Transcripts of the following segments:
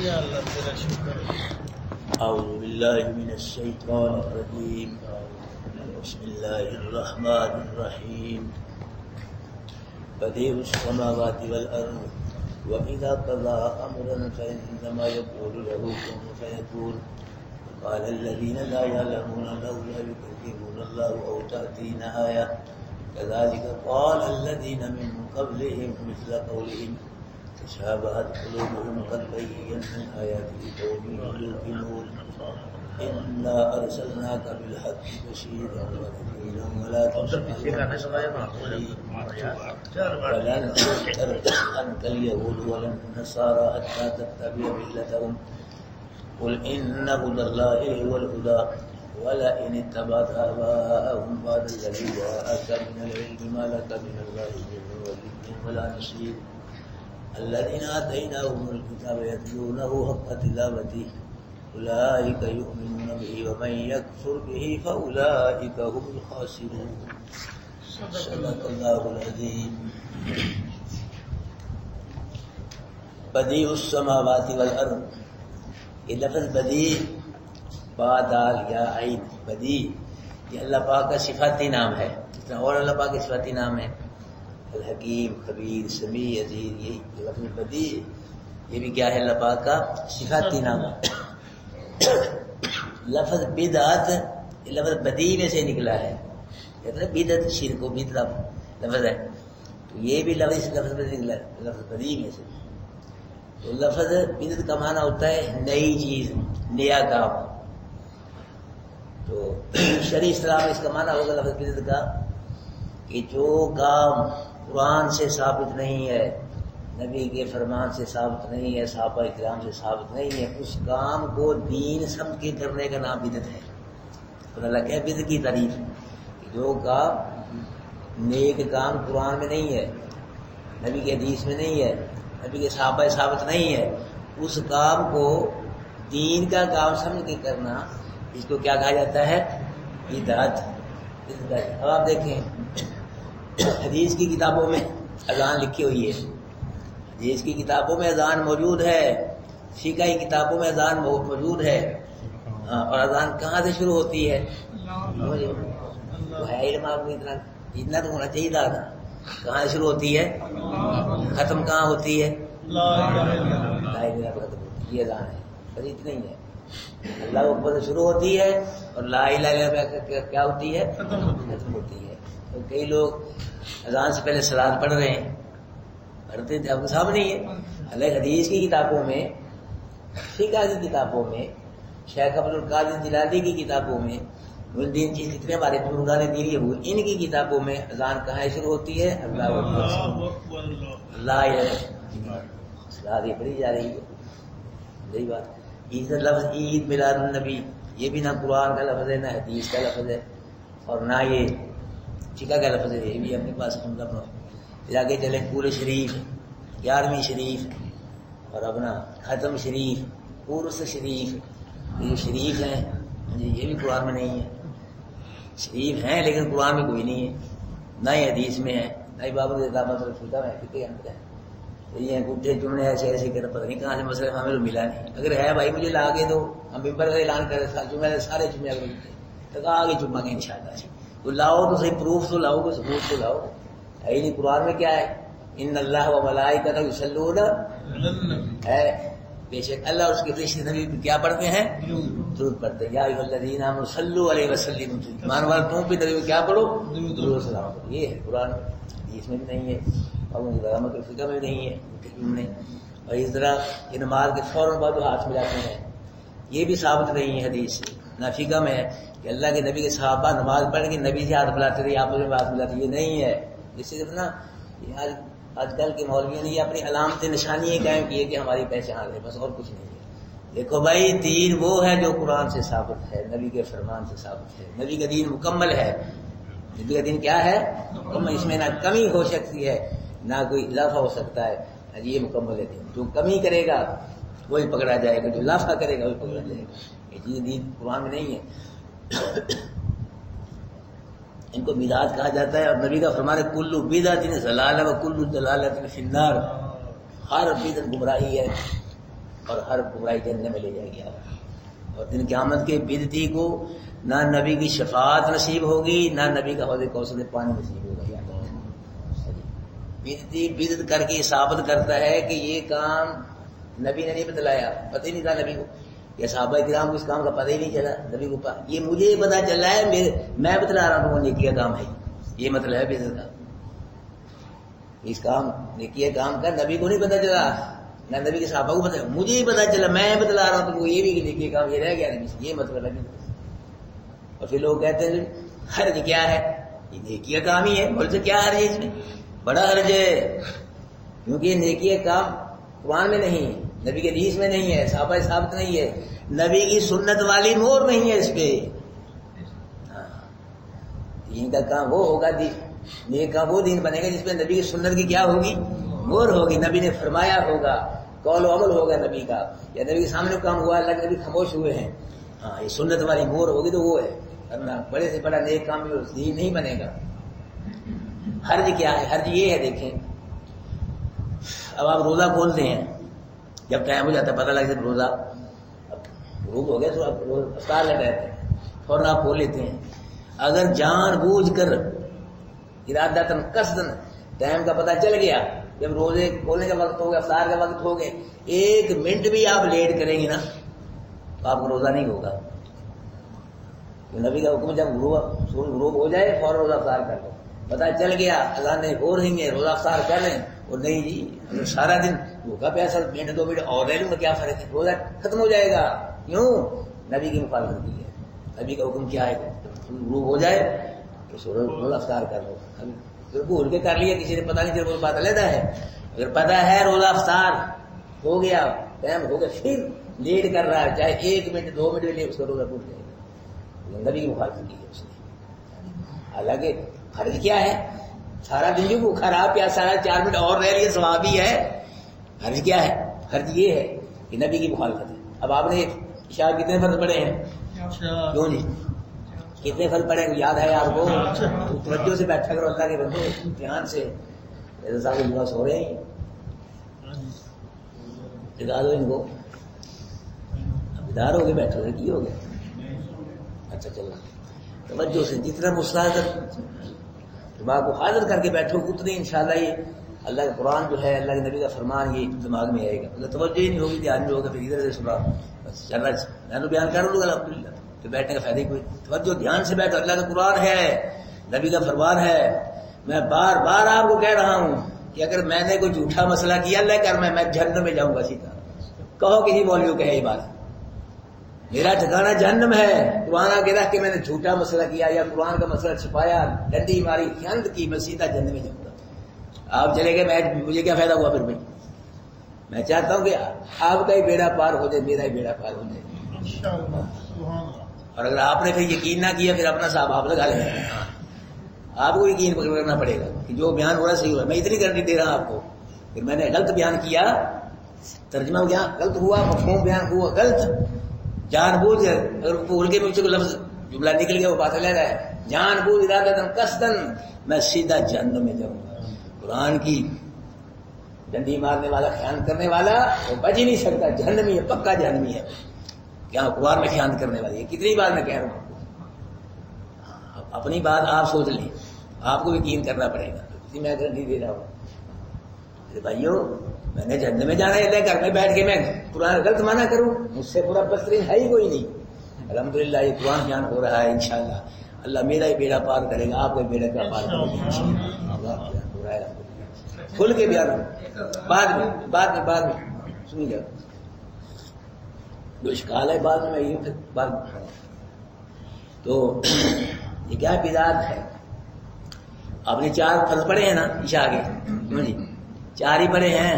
یا اللہ تیرا شکر ہے. اعوذ باللہ من الشیطان الرجیم. بسم اللہ الرحمن الرحیم. بدیع السماوات والارض واذا قضى امرا فانما يقول له كن فيكون. قال الذين لا يعلمون لولا يكذبون الله او تاتينا آية كذلك قال الذين من قبلهم مثل قولهم تشابهت قلوبهم قد بينا الآيات لقوم يوقنون. إنا أرسلناك بالحق بشيرا ونذيرا ولا تسمع ولن ترضى عنك اليهود ولا النصارى حتى تتبع ملتهم قل إن هدى الله هو الهدى ولئن اتبعت أهواءهم بعد الذي جاءك من العلم ما لك من الله من ولي ولا نصير. الذين آتيناهم الكتاب يتلونه حق تلاوته أولئك يؤمنون به ومن يكفر به فأولئك هم الخاسرون. صدق الله العظيم. بدیع السماوات والارض. یہ لفظ بدیع با دال یا عین بدیع یہ اللہ پاک کا صفاتی نام ہے. جتنا اور اللہ پاک کے صفاتی نام ہے الحکیم خبیر سمیع عزیز. یہی لفظ بدیع یہ بھی کیا ہے اللہ پاک کا صفاتی نام ہے. لفظ بدعت یہ لفظ بدیع میں سے نکلا ہے. بدعت شرک و بدعت لفظ ہے تو یہ بھی لفظ میں نکلا ہے لفظ بدیع میں سے. تو لفظ بدعت کا معنی ہوتا ہے نئی چیز نیا کام. تو شرعی اصطلاح میں اس کا معنی ہوگا لفظ بدعت کا کہ جو کام قرآن سے ثابت نہیں ہے نبی کے فرمان سے ثابت نہیں ہے صحابہ کرام سے ثابت نہیں ہے اس کام کو دین سمجھ کے کرنے کا نام بدعت ہے. تو اللہ کہ بدعت کی تعریف جو کام نیک کام قرآن میں نہیں ہے نبی کے حدیث میں نہیں ہے نبی کے صحابہ ثابت نہیں ہے اس کام کو دین کا کام سمجھ کے کرنا اس کو کیا کہا جاتا ہے بدعت. اب آپ دیکھیں حدیث کی کتابوں میں اذان لکھی ہوئی ہے. حدیث کی کتابوں میں اذان موجود ہے فقہ کی کتابوں میں اذان موجود ہے. اور اذان کہاں سے شروع ہوتی ہے وہ ہے علم آپ کو اتنا تو ہونا چاہیے تھا. کہاں سے شروع ہوتی ہے ختم کہاں ہوتی ہے لا الہ الا اللہ ختم ہوتی ہے. یہ اذان ہے بس اتنا ہی ہے. اللہ اکبر سے شروع ہوتی ہے اور لا الہ الا اللہ کیا ہوتی ہے ختم ہوتی ہے. تو کئی لوگ اذان سے پہلے صلاۃ پڑھ رہے ہیں پڑھتے تھے آپ کو صاحب نہیں ہے. اللہ حدیث کی کتابوں میں فقہ کی کتابوں میں شیخ عبد القادر جیلانی کی کتابوں میں الدین چیز کتنے بارے بزرگان دین یہ ہوئے ان کی کتابوں میں اذان کہاں شروع ہوتی ہے اللہ اکبر لا الہ صلاۃ یہ پڑھی جا رہی ہے. یہی بات عید لفظ عید میلاد النبی یہ بھی نہ قرآن کا لفظ ہے نہ حدیث کا لفظ ہے اور نہ یہ فقہ کا لفظ ہے. یہ بھی اپنے پاس آگے چلیں پورے شریف 11ویں شریف اور اپنا ختم شریف پورس شریف یہ شریف ہیں یہ بھی قرآن میں نہیں ہے. شریف ہیں لیکن قرآن میں کوئی نہیں ہے نہ ہی حدیث میں ہے نہ ہی بابر دامت رفیقہ میں فقہ اندر ہے. یہ گٹھے جملے ایسے ایسے کر پتہ نہیں کہاں سے مسئلہ ہمیں تو ملا نہیں. اگر ہے بھائی مجھے لا کے دو ہم ممبر کا اعلان کرے جمعے سارے جمعے اگر تو آگے جمعہ کے انشاءاللہ تو لاؤ تو صحیح پروف تو لاؤ کوئی ثبوت تو لاؤ. ہے نہیں قرآن میں کیا ہے ان اللہ و ملائکتہ یصلون ہے بے شک اللہ اور اس کے فرشتے نبی کیا پڑھتے ہیں درود پڑھتے ہیں. یا ایھا الذین آمنوا صلوا علیہ وسلموا ایمان والو تم بھی نبی کیا پڑھو درود و سلام. یہ ہے قرآن حدیث میں بھی نہیں ہے اور علامہ کے فقہ میں بھی نہیں ہے. اور اس طرح یہ نماز کے فوراً بعد ہاتھ ملاتے ہیں یہ بھی ثابت نہیں ہے حدیث سے نہ فقہ میں ہے کہ اللہ کے نبی کے صحابہ نماز پڑھ کے نبی سے ہاتھ ملاتے تھے آپس میں ہاتھ ملاتے. یہ نہیں ہے. جس سے نا آج کل کے مولویوں نے یہ اپنی علامت نشانی قائم کی ہے کہ ہماری پہچان ہے بس اور کچھ نہیں ہے. دیکھو بھائی دین وہ ہے جو قرآن سے ثابت ہے نبی کے فرمان سے ثابت ہے. نبی کا دین مکمل ہے. نبی کا دین کیا ہے مکمل. اس میں نہ کمی ہو سکتی ہے نہ کوئی اضافہ ہو سکتا ہے. یہ مکمل ہے دین. جو کمی کرے گا وہی پکڑا جائے گا جو اضافہ کرے گا وہی پکڑا جائے گا. یہ چیز دین قرآن میں نہیں ہے. ان کو بدعت کہا جاتا ہے. اور نبی کا فرمان ہے کل بدعت ضلالہ و کل ضلالۃ فی النار. ہر بدعت گمراہی ہے اور ہر برائی جنت میں لے جائے گا. اور دن قیامت کے بدعتی کو نہ نبی کی شفاعت نصیب ہوگی نہ نبی کا حوض کوثر پانی نصیب ہوگا. بدعتی بدعت کر کے ثابت کرتا ہے کہ یہ کام نبی نے نہیں بتلایا، پتہ ہی نہیں تھا نبی کو. یہ صحابہ کرام کو اس کام کا پتہ ہی نہیں چلا نبی کو. یہ مجھے پتہ چلا ہے، میں بتلا رہا ہوں نیکی کا کام ہے. یہ مطلب ہے بدعت کا. اس کام نیکی کام کا نبی کو نہیں پتہ چلا، نہ نبی کے صحابہ کو پتہ، مجھے ہی پتہ چلا، میں بتلا رہا ہوں تو یہ بھی نیکی کام یہ رہ گیا نبی سے. یہ مطلب ہے. اور پھر لوگ کہتے ہیں حرج کیا ہے، یہ نیکی کا کام ہی ہے، بول سے کیا حرج ہے اس میں؟ بڑا حرج ہے، کیونکہ یہ نیکی کا کام قرآن میں نہیں ہے، نبی کے حدیث میں نہیں ہے، صحابہ ثابت نہیں ہے، نبی کی سنت والی مہر نہیں ہے اس پہ. دین کا کام وہ ہوگا، نیک کا وہ دین بنے گا جس پہ نبی کی سنت کی کیا ہوگی، مہر ہوگی، نبی نے فرمایا ہوگا، قول و عمل ہوگا نبی کا، یا نبی کے سامنے کام ہوا، اللہ کے نبی خاموش ہوئے ہیں. ہاں یہ سنت والی مہر ہوگی تو وہ ہے، ورنہ بڑے سے بڑا نیک کام دین نہیں بنے گا. حرج کیا ہے؟ حرج یہ ہے، دیکھیں اب آپ روزہ کھولتے ہیں، جب ٹائم ہو جاتا ہے پتہ لگتا ہے روزہ غروب ہو گیا تو آپ افطار لے رہتے ہیں، فوراً آپ کھول لیتے ہیں. اگر جان بوجھ کر ارادتاً قصداً ٹائم کا پتہ چل گیا، جب روزے کھولنے کا وقت ہو گیا، افطار کا وقت ہو گیا، 1 منٹ بھی آپ لیٹ کریں گے نا تو آپ کو روزہ نہیں ہوگا. نبی کا حکم جب غروب ہو جائے فوراً روزہ افطار کر لو. پتہ چل گیا اذانیں ہو رہی ہیں، روزہ افطار کر لیں، اور نہیں جی سارا دن بھوکا پیاسا منٹ 2 منٹ اور رہ لوں گا، کیا فرق ہے، روزہ ختم ہو جائے گا. کیوں؟ نبی کی مخالفت کی ہے. نبی کا حکم کیا ہے؟ غروب ہو جائے تو روزہ افطار کر لو. پھر بھول کے کر لیا کسی نے، پتہ نہیں چل، بات علیحدہ ہے. اگر پتہ ہے روزہ افطار ہو گیا، ٹائم ہو گیا، پھر لیٹ کر رہا ہے، چاہے 1 منٹ 2 منٹ بھی اس کا روزہ ٹوٹ جائے گا. نبی کی مخالفت کی ہے اس نے. حالانکہ حرج کیا ہے؟ سارا دن جو خراب پیا سارا 4 منٹ اور رہ لیے ثواب ہی ہے. حرج کیا ہے؟ حرج یہ ہے کہ نبی کی مخالفت ہے. اب آپ نے عشاء کتنے فرض پڑے ہیں؟ کیوں جی کتنے فرض پڑے ہیں یاد ہے آپ کو؟ توجہ سے بیٹھا کرو، اللہ کے بندو دھیان سے. صاحب سو رہے ہیں، جگا دو ان کو. بیدار ہو کے بیٹھو گے، کی ہو گئے؟ اچھا چلو توجہ سے، جتنا مستحضر دماغ کو حاضر کر کے بیٹھو اتنی انشاءاللہ یہ اللہ کا قرآن جو ہے، اللہ کے نبی کا فرمان یہ دماغ میں آئے گا. اگر توجہ ہی نہیں ہوگی، دھیان نہیں ہوگا، پھر ادھر سے سنا بس چل رہا. میں تو بیان کر لوں گا الحمدللہ، تو بیٹھنے کا فائدہ ہی کوئی. توجہ دھیان سے بیٹھو، اللہ کا قرآن ہے، نبی کا فرمان ہے. میں بار بار آپ کو کہہ رہا ہوں کہ اگر میں نے کوئی جھوٹا مسئلہ کیا اللہ کر میں جہنم میں جاؤں گا سیدھا. کہو کسی مولوی کو ہے یہ بات، میرا ٹھکانہ جہنم ہے. قرآن آگے رکھ کے میں نے جھوٹا مسئلہ کیا یا قرآن کا مسئلہ چھپایا، ڈنڈی ماری، خیانت کی، میں سیدھا جہنم میں جاؤں گا. آپ چلے گئے، مجھے کیا فائدہ ہوا؟ پھر میں چاہتا ہوں کہ آپ کا ہی بیڑا پار ہو جائے، میرا ہی بیڑا پار ہو جائے. اور اگر آپ نے پھر یقین نہ کیا، پھر اپنا صاحب آپ لگا لیں. آپ کو یقین کرنا پڑے گا کہ جو بیان ہو رہا ہے صحیح ہو رہا ہے. میں اتنی گارنٹی دے رہا ہوں آپ کو. پھر میں نے غلط بیان کیا، ترجمہ کیا غلط ہوا، مفہوم بیان ہوا غلط، جان بوجھ اگر بھول کے مجھ سے کوئی لفظ جملہ نکل گیا وہ بات لے رہا ہے، جان بوجھ ارادتاً قصداً میں سیدھا جہنم میں جاؤں گا. قرآن کی ڈنڈی مارنے والا، خیانت کرنے والا وہ بچ ہی نہیں سکتا، جہنمی ہے، پکا جہنمی ہے. کیا قرآن میں خیانت کرنے والی ہے؟ کتنی بار میں کہہ رہا ہوں. اپنی بات آپ سوچ لیں، آپ کو یقین کرنا پڑے گا. اسی میں گارنٹی دے رہا ہوں. بھائیو میں نے جہنم میں جانا ہے، گھر میں بیٹھ کے میں قرآن غلط مانا کروں؟ مجھ سے پورا بہترین ہے ہی کوئی نہیں. الحمدللہ یہ قرآن بیان ہو رہا ہے، انشاءاللہ اللہ میرا ہی بیڑا پار کرے گا، آپ کا بیڑا کا پار کرے گا. ہو رہا ہے کھل کے بیان بعد میں سنی جاؤ. جو اشکال ہے بعد میں یہ بات. تو یہ کیا بدعت ہے؟ آپ نے 4 فرض پڑھے ہیں نا عشاء کے، جی 4 ہی پڑھے ہیں،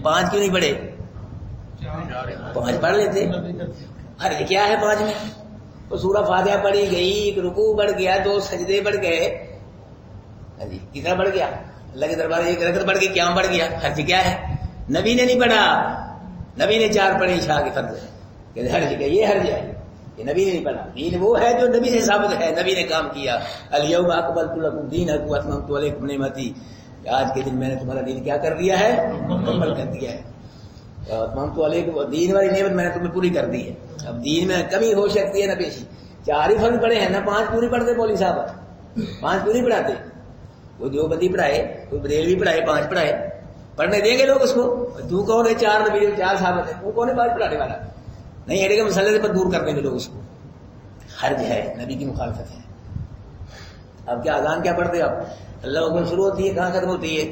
5 کیوں نہیں پڑھے؟ 5 پڑھ لیتے. ارے کیا ہے 5 میں؟ وہ سورہ فاتحہ پڑھی گئی، 1 رکوع بڑھ گیا، 2 سجدے بڑھ گئے. جی کتنا بڑھ گیا؟ اللہ کے دربار 1 رکعت بڑھ گئی، قیام بڑھ گیا. حرج کیا ہے؟ نبی نے نہیں پڑھا، نبی نے 4 پڑھے عشاء کے فرض. حرج کیا؟ یہ حرج ہے، یہ نبی نے نہیں پڑھا. دین وہ ہے جو نبی سے ثابت ہے، نبی نے کام کیا. الیوم اکملت لکم دینکم واتممت علیکم نعمتی. آج کے دن میں نے تمہارا دین کیا کر دیا ہے؟ مکمل کر دیا ہے. اتممت علیکم، دین والی نعمت میں نے تمہیں پوری کر دی ہے. اب دین میں کمی ہو سکتی ہے نہ پیشی. 4 ہی فرض پڑھے ہیں نہ 5 پوری پڑھتے مولوی صاحب، 5 پوری پڑھاتے. کوئی دیوبندی پڑھائے، کوئی بریلوی پڑھائے، 5 پڑھائے، پڑھنے دیں گے لوگ اس کو. تو کون ہے 4 نبی 4 صحابہ ہے، وہ کون ہے 5 پڑھانے والا؟ نہیں، ایڈے کے مسئلے پر دور کر دیں گے لوگ اس کو. حرج ہے، نبی کی مخالفت ہے. اب کیا اذان کیا پڑھتے آپ؟ اللہ اکبر شروع ہوتی ہے، کہاں ختم ہوتی ہے؟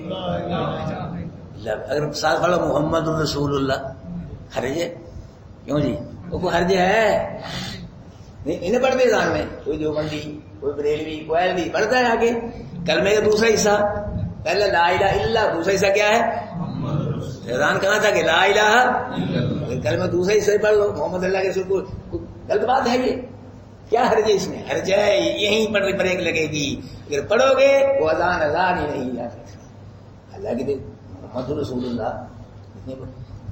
اگر ساتھ پڑھو محمد الرسول اللہ، حرج ہے؟ کیوں جی؟ وہ کوئی حرج ہے نہیں. انہیں پڑھتے اذان میں کوئی دیوبندی، کوئی بریلوی، کوئی اہلوی پڑھتا ہے آگے کلمے کا دوسرا حصہ. پہلے لا الہ الا اللہ، دوسرا حصہ کیا ہے؟ اذان کہاں تھا کہ لا الہ، کلمہ دوسرا حصہ پڑھ لو محمد اللہ کے رسول کو. غلط بات ہے یہ، کیا حرج ہے اس میں؟ حرج ہے یہیں پر بریک لگے گی. اگر پڑھو گے وہ اذان ہی نہیں. اللہ کے محمد رسول اللہ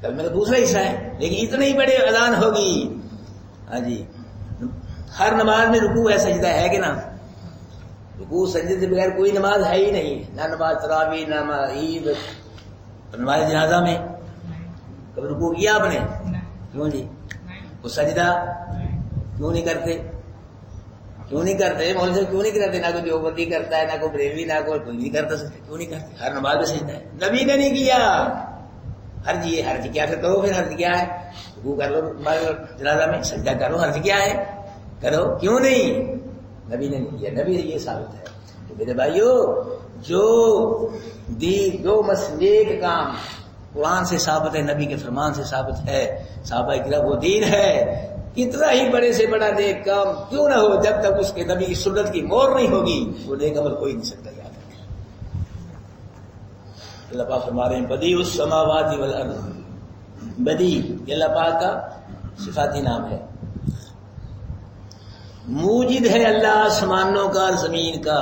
کلمے کا دوسرا حصہ ہے، لیکن اتنے ہی بڑے اذان ہوگی. ہاں جی، ہر نماز میں رکوع ہے، سجدہ ہے کہ نہ؟ رکوع سجدے سے بغیر کوئی نماز ہے ہی نہیں. نہ نماز تراویح، نہ نماز عید، نماز جنازہ میں کب رکوع کیا آپ نے؟ کیوں جی؟ وہ سجدہ کیوں نہیں کرتے؟ کیوں نہیں کرتے؟ مولوی صاحب کیوں نہیں کرتے؟ نہ کوئی دیوبندی کرتا ہے، نہ کوئی بریلوی، نہ کوئی نہیں کرتا. کیوں نہیں کرتے؟ ہر نماز میں سجدہ ہے، نبی نے نہیں کیا. حرج یہ حرج کیا؟ پھر کرو، پھر حرج کیا ہے؟ رکوع کر لو جنازہ میں، سجدہ کرو، حرج کیا ہے؟ کرو. کیوں نہیں؟ نبی نے نہیں کیا. نبی یہ ثابت ہے. تو میرے بھائیو، جو نیک کام قرآن سے ثابت ہے، نبی کے فرمان سے ثابت ہے، صحابہ کرام وہ دین ہے. کتنا ہی بڑے سے بڑا نیک کام کیوں نہ ہو، جب تک اس کے نبی کی سنت کی مہر نہیں ہوگی وہ نیک عمل کوئی نہیں سکتا. یاد رکھیں. اللہ پاک فرما رہے ہیں بدیع السماوات والارض. بدیع یہ اللہ پاک کا صفاتی نام ہے. موجد ہے اللہ آسمانوں کا اور زمین کا.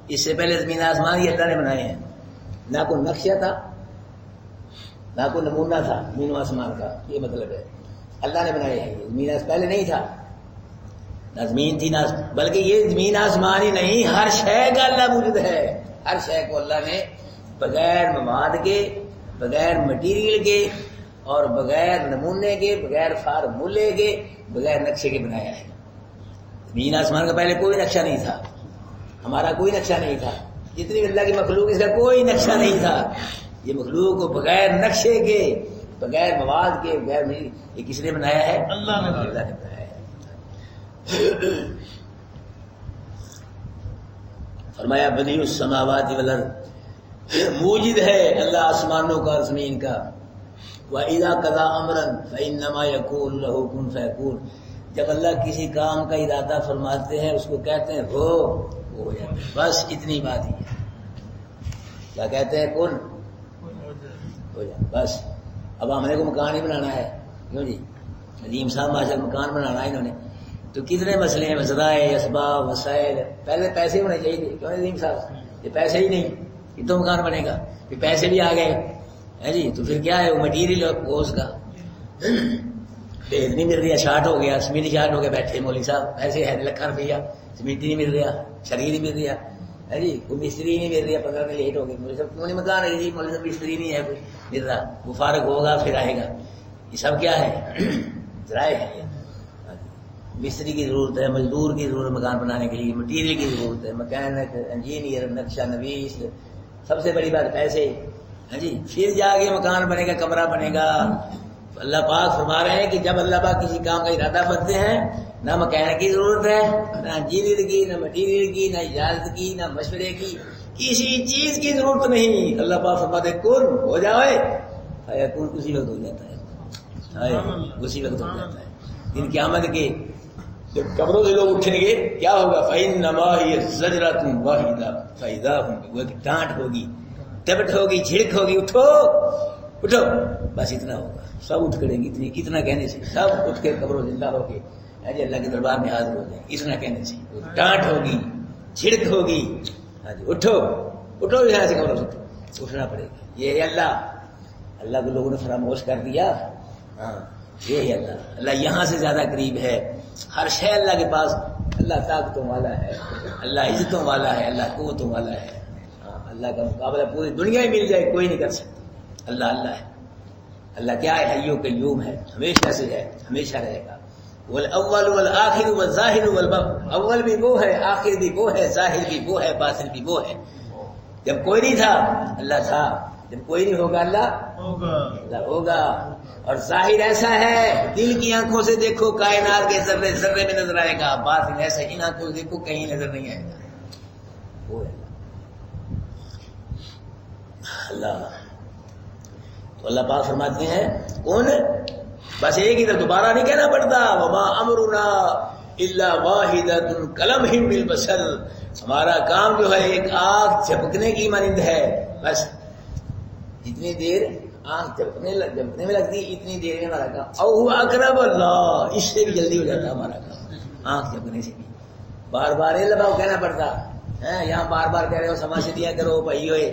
اس سے پہلے زمین آسمان یہ اللہ نے بنائے ہیں. نہ کوئی نقشہ تھا، نہ کوئی نمونہ تھا زمین و آسمان کا. یہ مطلب ہے اللہ نے بنائے ہیں. زمین پہلے نہیں تھا، نہ زمین تھی، نہ بلکہ یہ زمین آسمان ہی نہیں، ہر شے کا اللہ موجود ہے. ہر شے کو اللہ نے بغیر مواد کے، بغیر مٹیریل کے، اور بغیر نمونے کے، بغیر فارمولے کے، بغیر نقشے کے بنایا ہے. زمین آسمان کا پہلے کوئی نقشہ نہیں تھا، ہمارا کوئی نقشہ نہیں تھا. جتنی اللہ کی مخلوق اس کا کوئی نقشہ نہیں تھا. یہ مخلوق کو بغیر نقشے کے، بغیر مواد کے، بغیر یہ کس نے بنایا ہے؟ اللہ نے بنایا ہے. فرمایا بدیع السماوات والارض، موجد ہے اللہ آسمانوں کا اور زمین کا. وَإِذَا قَضَىٰ أَمْرًا فَإِنَّمَا يَقُولُ لَهُ كُن فَيَكُونُ. جب اللہ کسی کام کا ارادہ فرماتے ہیں اس کو کہتے ہیں ہو، وہ ہو جاتا ہے. بس اتنی بات ہی ہے. کیا کہتے ہیں؟ کن ہو جائے بس. اب ہم نے کو مکان ہی بنانا ہے. کیوں جی؟ عظیم صاحب ماشاء اللہ مکان بنانا ہے انہوں نے، تو کتنے مسئلے ہیں، ذرائع، اسباب، وسائل. پہلے پیسے ہونے چاہیے تھے. کیوں عظیم صاحب؟ یہ پیسے ہی نہیں، یہ تو مکان بنے گا. یہ پیسے بھی آ گئے ہے جی، تو پھر کیا ہے؟ وہ مٹیریل وہ اس کا نہیں مل رہا، شارٹ ہو گیا، سیمنٹ شارٹ ہو گیا. بیٹھے مولوی صاحب پیسے ہے لاکھ روپیہ، سیمنٹ نہیں مل رہا، شریر نہیں مل رہا ہے جی، کوئی مستری نہیں مل رہا. 15 دن لیٹ ہو گئے. مولوی صاحب کیوں نہیں مکان ہے جی؟ مولوی صاحب مستری نہیں ہے کوئی مل رہا. وہ فارغ ہوگا پھر آئے گا. یہ سب کیا ہے؟ ذرائع ہے. مستری کی ضرورت ہے، مزدور کی ضرورت مکان بنانے کے لیے، مٹیریل کی ضرورت ہے، مکینک، انجینئر، نقشہ نویس. سب سے بڑی بات پیسے ہے جی. پھر جا کے مکان بنے گا، کمرہ بنے گا. اللہ پاک فرما رہے ہیں کہ جب اللہ پاک کسی کام کا ارادہ کرتے ہیں، نہ مکینک کی ضرورت ہے، نہ انجینئر کی، نہ مٹیریل کی، نہ اجازت کی، نہ مشورے کی، کسی چیز کی ضرورت نہیں. اللہ پاک فرماتے ہیں کن ہو جائے، کن اسی وقت ہو جاتا ہے، اسی وقت ہو جاتا ہے. دن قیامت کے جب قبروں سے لوگ اٹھیں گے کیا ہوگا؟ فَإِنَّمَا هِيَ زَجْرَةٌ وَاحِدَةٌ فَإِذَا هُمْ. وہ ڈانٹ ہوگی، ٹپٹ ہوگی، جھڑک ہوگی، اٹھو اٹھو، بس اتنا ہوگا. سب اٹھ کھڑیں گے. اتنا کہنے سے سب اٹھ کے قبروں زندہ ہو کے جی اللہ کے دربار میں حاضر ہو جائیں. اتنا کہنے سے ڈانٹ ہوگی، جھڑک ہوگی. ہاں جی اٹھو اٹھو، یہاں سے قبروں سے اٹھنا پڑے گا. یہ ہے اللہ کو لوگوں نے فراموش کر دیا. ہاں یہ ہے اللہ یہاں سے زیادہ قریب ہے. ہر شے اللہ کے پاس. اللہ طاقتوں والا ہے، اللہ عزتوں والا ہے، اللہ قوتوں والا ہے. اللہ کا مقابلہ پوری دنیا ہی مل جائے کوئی نہیں کر سکتا. اللہ اللہ ہے. اللہ کیا ہے؟ حی و قیوم ہے، ہمیشہ سے ہے، ہمیشہ رہے گا. والاول والآخر والظاہر والباطن، اول بھی وہ ہے، آخر بھی وہ ہے، ظاہر بھی وہ ہے، باطن بھی وہ ہے. جب کوئی نہیں تھا اللہ تھا، جب کوئی نہیں ہوگا اللہ ہوگا. اور ظاہر ایسا ہے دل کی آنکھوں سے دیکھو کائنات کے ذرے ذرے میں نظر آئے گا، باطن ایسا ان آنکھوں سے دیکھو کہیں نظر نہیں آئے گا. وہ ہے اللہ. تو اللہ پاک فرماتے ہیں کون بس ایک ہی طرف دوبارہ نہیں کہنا پڑتا. وما امرنا الا واحدۃ کلمح بالبصر، ہمارا کام جو ہے ایک آنکھ جھپکنے کی مانند ہے. بس جتنی دیر آنکھ جھپکنے میں لگتی اتنی دیر میں ہمارا کام. او هو اقرب اللہ، اس سے بھی جلدی ہو جاتا ہمارا کام آنکھ جھپکنے سے بھی. بار بار لباؤ کہنا پڑتا ہے، یہاں بار بار کہہ رہے ہو سما سے دیا کرو بھائی ہوئے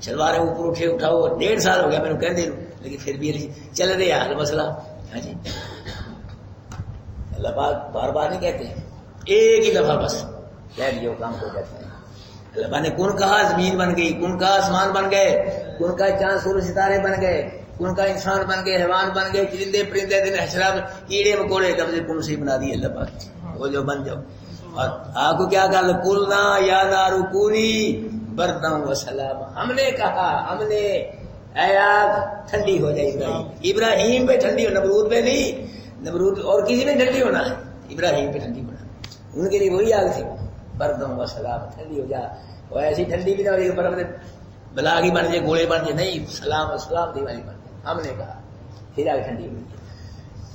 شلواریں اوپر اٹھے اٹھاؤ. 1.5 سال ہو گیا میں نے کہہ دے لیکن پھر بھی چل رہے حال مسئلہ. ہاں جی اللہ پاک بار بار نہیں کہتے، ایک ہی دفعہ بس کہہ دیو کام ہو جاتا ہے. اللہ پاک نے کن کہا زمین بن گئی، کن کہا آسمان بن گئے، کن کہا چاند سورج ستارے بن گئے، کن کا انسان بن گئے، حیوان بن گئے، چرندے پرندے دن حشرات کیڑے مکوڑے کب سے کن سے بنا دیے اللہ پاک. وہ جو بن جاؤ. اور آپ کو کیا کہا؟ کلنا یا نار کونی بردم و سلام، ہم نے کہا، ہم نے اے آگ ٹھنڈی ہو جائے ابراہیم پہ ٹھنڈی ہو، نمرود پہ نہیں. نمرود اور کسی میں ٹھنڈی ہونا ہے، ابراہیم پہ ٹھنڈی ہونا. ان کے لیے وہی آگ تھی، بردم و سلام، ٹھنڈی ہو جا. اور ایسی ٹھنڈی بھی نہ ہو پر بلا کی بن جائے، گوڑے بن جائے، نہیں، سلام اسلام دی والی بن جائے. ہم نے کہا پھر آگ ٹھنڈی ہوئی.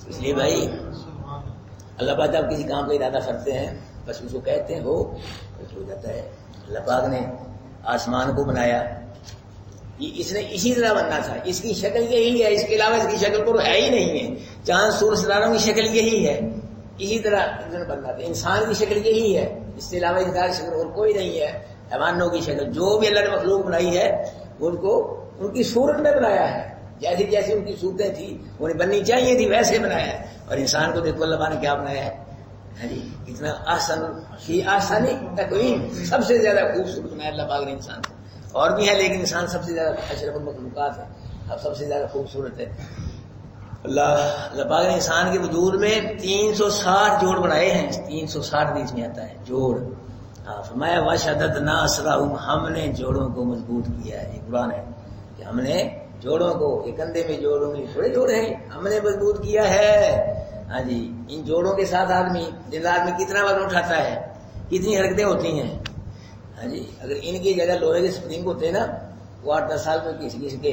اس لیے بھائی اللہ پاک جب کسی کام کا ارادہ کرتے ہیں بس اس کو کہتے ہیں ہو ہو جاتا ہے. اللہ پاک نے آسمان کو بنایا، اس نے اسی طرح بننا تھا، اس کی شکل یہی ہے، اس کے علاوہ اس کی شکل کو ہے ہی نہیں ہے. چاند سورج ستاروں کی شکل یہی ہے، اسی طرح بننا تھا. انسان کی شکل یہی ہے، اس کے علاوہ انسان کی شکل اور کوئی نہیں ہے. حیوانوں کی شکل جو بھی اللہ نے مخلوق بنائی ہے ان کو ان کی صورت میں بنایا ہے، جیسی جیسی ان کی صورتیں تھیں انہیں بننی چاہیے تھی ویسے بنایا ہے. اور انسان کو دیکھو اللہ نے کیا بنایا ہے، اتنا آسان کی آسانی تکوین، سب سے زیادہ خوبصورت بنایا اللہ پاک نے انسان کو. اور بھی ہے لیکن انسان سب سے زیادہ اشرف المخلوقات ہے، اب سب سے زیادہ خوبصورت ہے. اللہ پاک نے انسان کے وجود میں 360 جوڑ بنائے ہیں. 360 حدیث میں آتا ہے جوڑ. فرمایا وشددنا اسرہم، ہم نے جوڑوں کو مضبوط کیا ہے. یہ قرآن ہے کہ ہم نے جوڑوں کو، یہ کندھے میں جوڑوں میں تھوڑے جوڑے ہیں، ہم نے مضبوط کیا ہے. ہاں جی ان جوڑوں کے ساتھ آدمی دن رات میں کتنا وزن اٹھاتا ہے، کتنی حرکتیں ہوتی ہیں. ہاں جی اگر ان کی جگہ لوہے کے سپرنگ ہوتے نا وہ 8-10 سال میں کسی کے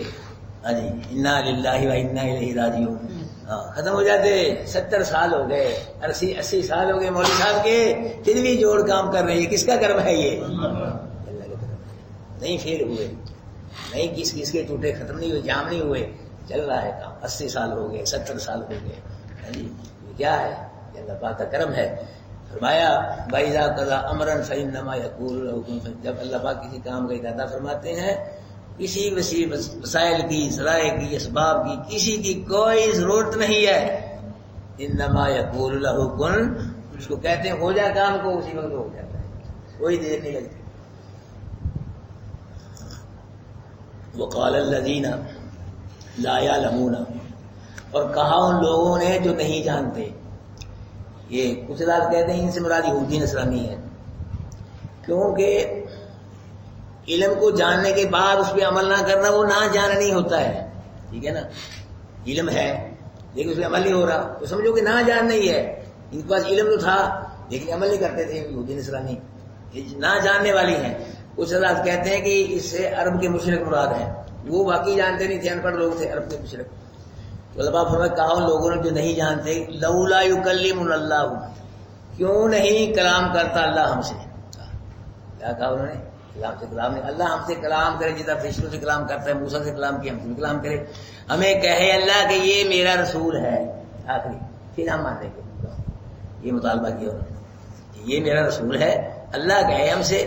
ہاں جی انا للہ و انا الیہ راجعون ختم ہو جاتے. 70 سال ہو گئے، 80 سال ہو گئے مولوی صاحب کے، پھر بھی جوڑ کام کر رہے ہیں. کس کا کرم ہے یہ؟ اللہ کا کرم ہے. نہیں پھر ہوئے، نہیں کس کے ٹوٹے ختم نہیں ہوئے، جام نہیں ہوئے، چل رہا ہے کام. 80 سال ہو گئے، 70 سال ہو گئے. جی یہ کیا ہے؟ یہ اللہ پاک کا کرم ہے. فرمایا بَإِذَا قَضَىٰ أَمْرًا فَإِنَّمَا يَقُولُ لَهُ كُن فَيَكُونُ. جب اللہ پاک کسی کام کا ارادہ فرماتے ہیں، کسی وسائل کی، ذرائع کی، اسباب کی کسی کی کوئی ضرورت نہیں ہے. انما يقول له كن، اس کو کہتے ہیں ہو جا کام کو، اسی وقت ہو جاتا ہے، کوئی دیر نہیں لگتی. وقال الذين لا يعلمون، اور کہا ان لوگوں نے جو نہیں جانتے. یہ کچھ لوگ کہتے ہیں ان سے مراد یہودی نصرانی ہے، کیونکہ علم کو جاننے کے بعد اس پہ عمل نہ کرنا وہ نہ جانا نہیں ہوتا ہے. ٹھیک ہے نا، علم ہے لیکن اس پہ عمل نہیں ہو رہا تو سمجھو کہ نہ جان نہیں ہے. ان کے پاس علم تو تھا لیکن عمل نہیں کرتے تھے، یہودی نصرانی نہ جاننے والی ہیں. کچھ حضرات کہتے ہیں کہ اس سے عرب کے مشرک مراد ہیں، وہ واقعی جانتے نہیں تھے، ان پڑھ لوگ تھے عرب کے مشرک. تو اللہ پاک فرمایا کہا ان لوگوں نے جو نہیں جانتے، لولا یکلمنا اللہ، کیوں نہیں کلام کرتا اللہ ہم سے. کیا کہا انہوں نے؟ کلام سے کلام نہیں. اللہ ہم سے کلام کرے جس طرح فرشتوں سے کلام کرتا ہے، موسیٰ سے کلام کیا، ہم سے کلام کرے. ہمیں کہے اللہ کہ یہ میرا رسول ہے آخری، پھر ہم مان لیں گے. یہ مطالبہ کیا انہوں نے، یہ میرا رسول ہے، اللہ کہے ہم سے،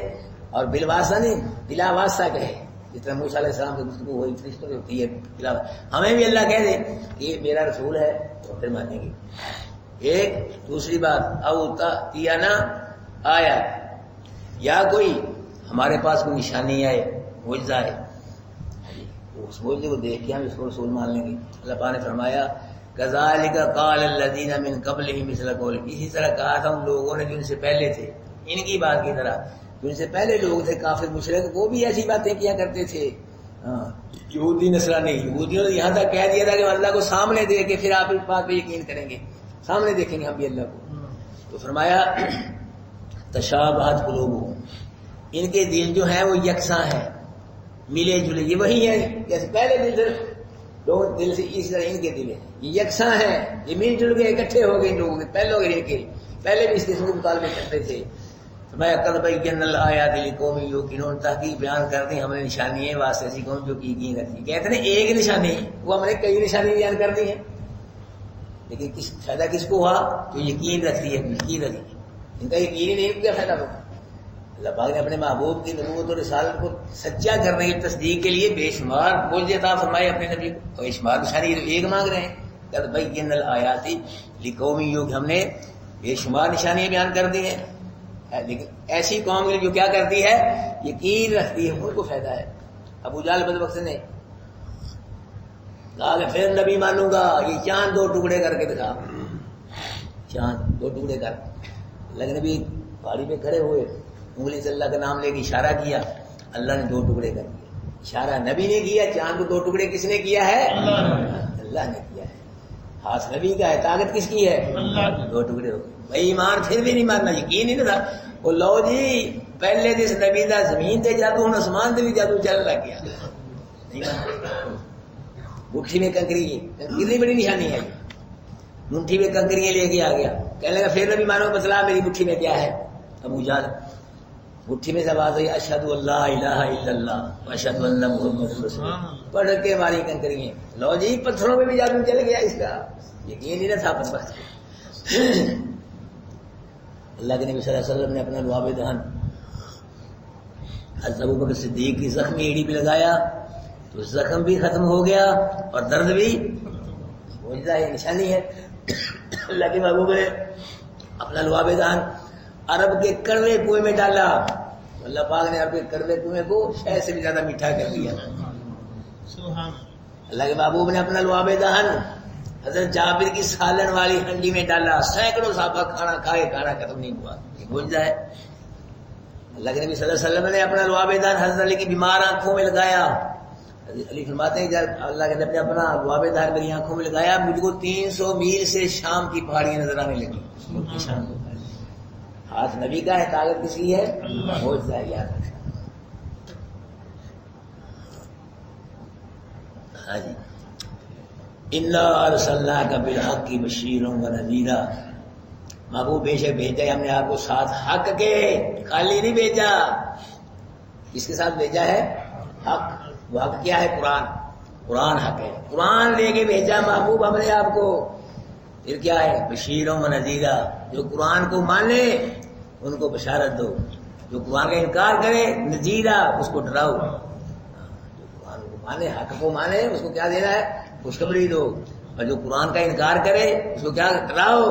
اور بالواسطہ نہیں، بلا واسطہ کہے. جس طرح موسیٰ علیہ السلام کی گفتگو ہوئی فرشتوں سے ہوتی ہے، ہمیں بھی اللہ کہہ دے کہ یہ میرا رسول ہے تو پھر مانیں گے. ایک دوسری بات، او تأتینا آیا، یا کوئی ہمارے پاس کوئی نشانی آئے، معجزہ آئے. اس موجے کو دیکھ کے ہم اس کو رسول مان لیں گے. اللہ پاک نے فرمایا کذالک قال الذین من قبلہم مثل قولہم، اسی طرح کہا تھا ان لوگوں نے جو ان سے پہلے تھے، ان کی بات کی طرح. جو ان سے پہلے لوگ تھے کافر مشرک، وہ بھی ایسی باتیں کیا کرتے تھے. یہودی نصرانی، یہودیوں نے یہاں تک کہہ دیا تھا کہ اللہ کو سامنے دے کے پھر آپ اس بات پہ یقین کریں گے، سامنے دیکھیں گے ہم بھی اللہ کو. تو فرمایا تشابہت قلوبہم، ان کے دل جو ہیں وہ یکساں ہیں، ملے جلے، یہ وہی ہیں جیسے پہلے دل سے لوگ دل سے اسی طرح ان کے دل ہیں یہ یکساں ہیں، یہ مل جل کے اکٹھے ہو گئے ان لوگوں کے، پہلے وغیرہ کے پہلے بھی اس قسم کے مطالبے کرتے تھے. میں قد بینا الآیات لقوم یوقنون، تحقیق بیان کر دی ہم نے نشانیاں واسطے ایسی قوم جو کی یقین رکھتی. کہتے ہیں ایک نشانی، وہ ہم نے کئی نشانی بیان کر دی ہیں، لیکن فائدہ کس کو ہوا؟ جو یقین رکھتی ہے، یقین رکھتی ہے. ان کا یقین ہی نہیں، کیا فائدہ ہوگا؟ اللہ پاک نے اپنے محبوب کی نبوت اور رسالت کو سچا کرنے کی تصدیق کے لیے بے شمار معجزے عطا فرمائے اپنے نبی کو، اور بے شمار نشانی ایک مانگ رہے ہیں. قد بینا الآیات لقوم یوقنون، ہم نے بے شمار نشانیاں بیان کر دی ہیں، لیکن ایسی قوم جو کیا کرتی ہے؟ یقین رکھتی ہے، ان کو فائدہ ہے. ابو جہل بدبخت نے کہا کہ پھر نبی مانوں گا، یہ چاند 2 ٹکڑے کر کے دکھا، چاند 2 ٹکڑے کر. اللہ نبی پہاڑی پہ کھڑے ہوئے، انگلی سے اللہ کا نام لے کے اشارہ کیا، اللہ نے 2 ٹکڑے کر دیے. اشارہ نبی نے کیا، چاند کو 2 ٹکڑے کس نے کیا ہے؟ اللہ نے کیا ہے. ہاتھ نبی کا ہے، طاقت کس کی ہے؟ 2 ٹکڑے ہو گئے. بھائی ایمان پھر بھی نہیں ماننا، یقین ہی نہ تھا. وہ لو جی پہلے جس نبی دا زمین تے جادو، ہن آسمان تے بھی جادو چل لگ گیا. مٹھی میں کنکری، کتنی بڑی نشانی ہے، مٹھی میں کنکریاں لے کے آ گیا. کہنے لگا پھر نبی مانو، بتلا میری مٹھی میں کیا ہے؟ ابو جہل مٹھی میں سے آواز آئی اشہد اللہ الہ الا اللہ واشہد ان محمد رسول اللہ، پڑھ کے ماری کنکریاں. لو جی پتھروں میں بھی جادو چل گیا، اس کا یقین ہی نہ تھا. اللہ کے نبی صلی اللہ علیہ وسلم نے اپنا لعاب دہن حضرت ابوبکر صدیق کی زخمی ایڑی پہ لگایا تو زخم بھی ختم ہو گیا اور درد بھی. معجزہ ہے، نشانی ہے. اللہ کے محبوب نے اپنا لعاب دہن عرب کے کڑوے کنویں میں ڈالا، اللہ پاک نے عرب کے کڑوے کنویں کو شہد سے بھی زیادہ میٹھا کر دیا. اللہ کے محبوب نے اپنا لعاب دہن حضرت جابر کی سالن والی ہنڈی میں ڈالا، سینکڑوں صحابہ کھانا کھائے، کھانا ختم نہیں ہوا. یہ معجزہ ہے. اللہ کے نبی صلی اللہ علیہ وسلم نے اپنا لعاب دہن حضرت علی کی بیمار آنکھوں میں لگایا. علی فرماتے ہیں جب اللہ کے نبی نے اپنا لعاب دہن میری آنکھوں میں لگایا، مجھ کو 300 میل سے شام کی پہاڑیاں نظر آنے لگی. شام کو ہاتھ نبی کا ہے، طاقت کس کی ہے؟ معجزہ ہے. یاد رکھنا. ہاں جی، انا ارسلناک بالحق بشیرا ونذیرا، محبوب بے شک بھیجا ہے ہم نے آپ کو ساتھ حق کے، خالی نہیں بھیجا. کس کے ساتھ بھیجا ہے؟ حق. وہ حق کیا ہے؟ قرآن. قرآن حق ہے، قرآن لے کے بھیجا محبوب ہم نے آپ کو. پھر کیا ہے؟ بشیرا ونذیرا، جو قرآن کو مانے ان کو بشارت دو، جو قرآن کا انکار کرے نذیرا اس کو ڈراؤ. جو قرآن کو مانے، حق کو مانے، اس کو کیا دینا ہے؟ خوشخبری دو. اور جو قرآن کا انکار کرے اس کو کیا ڈراؤ؟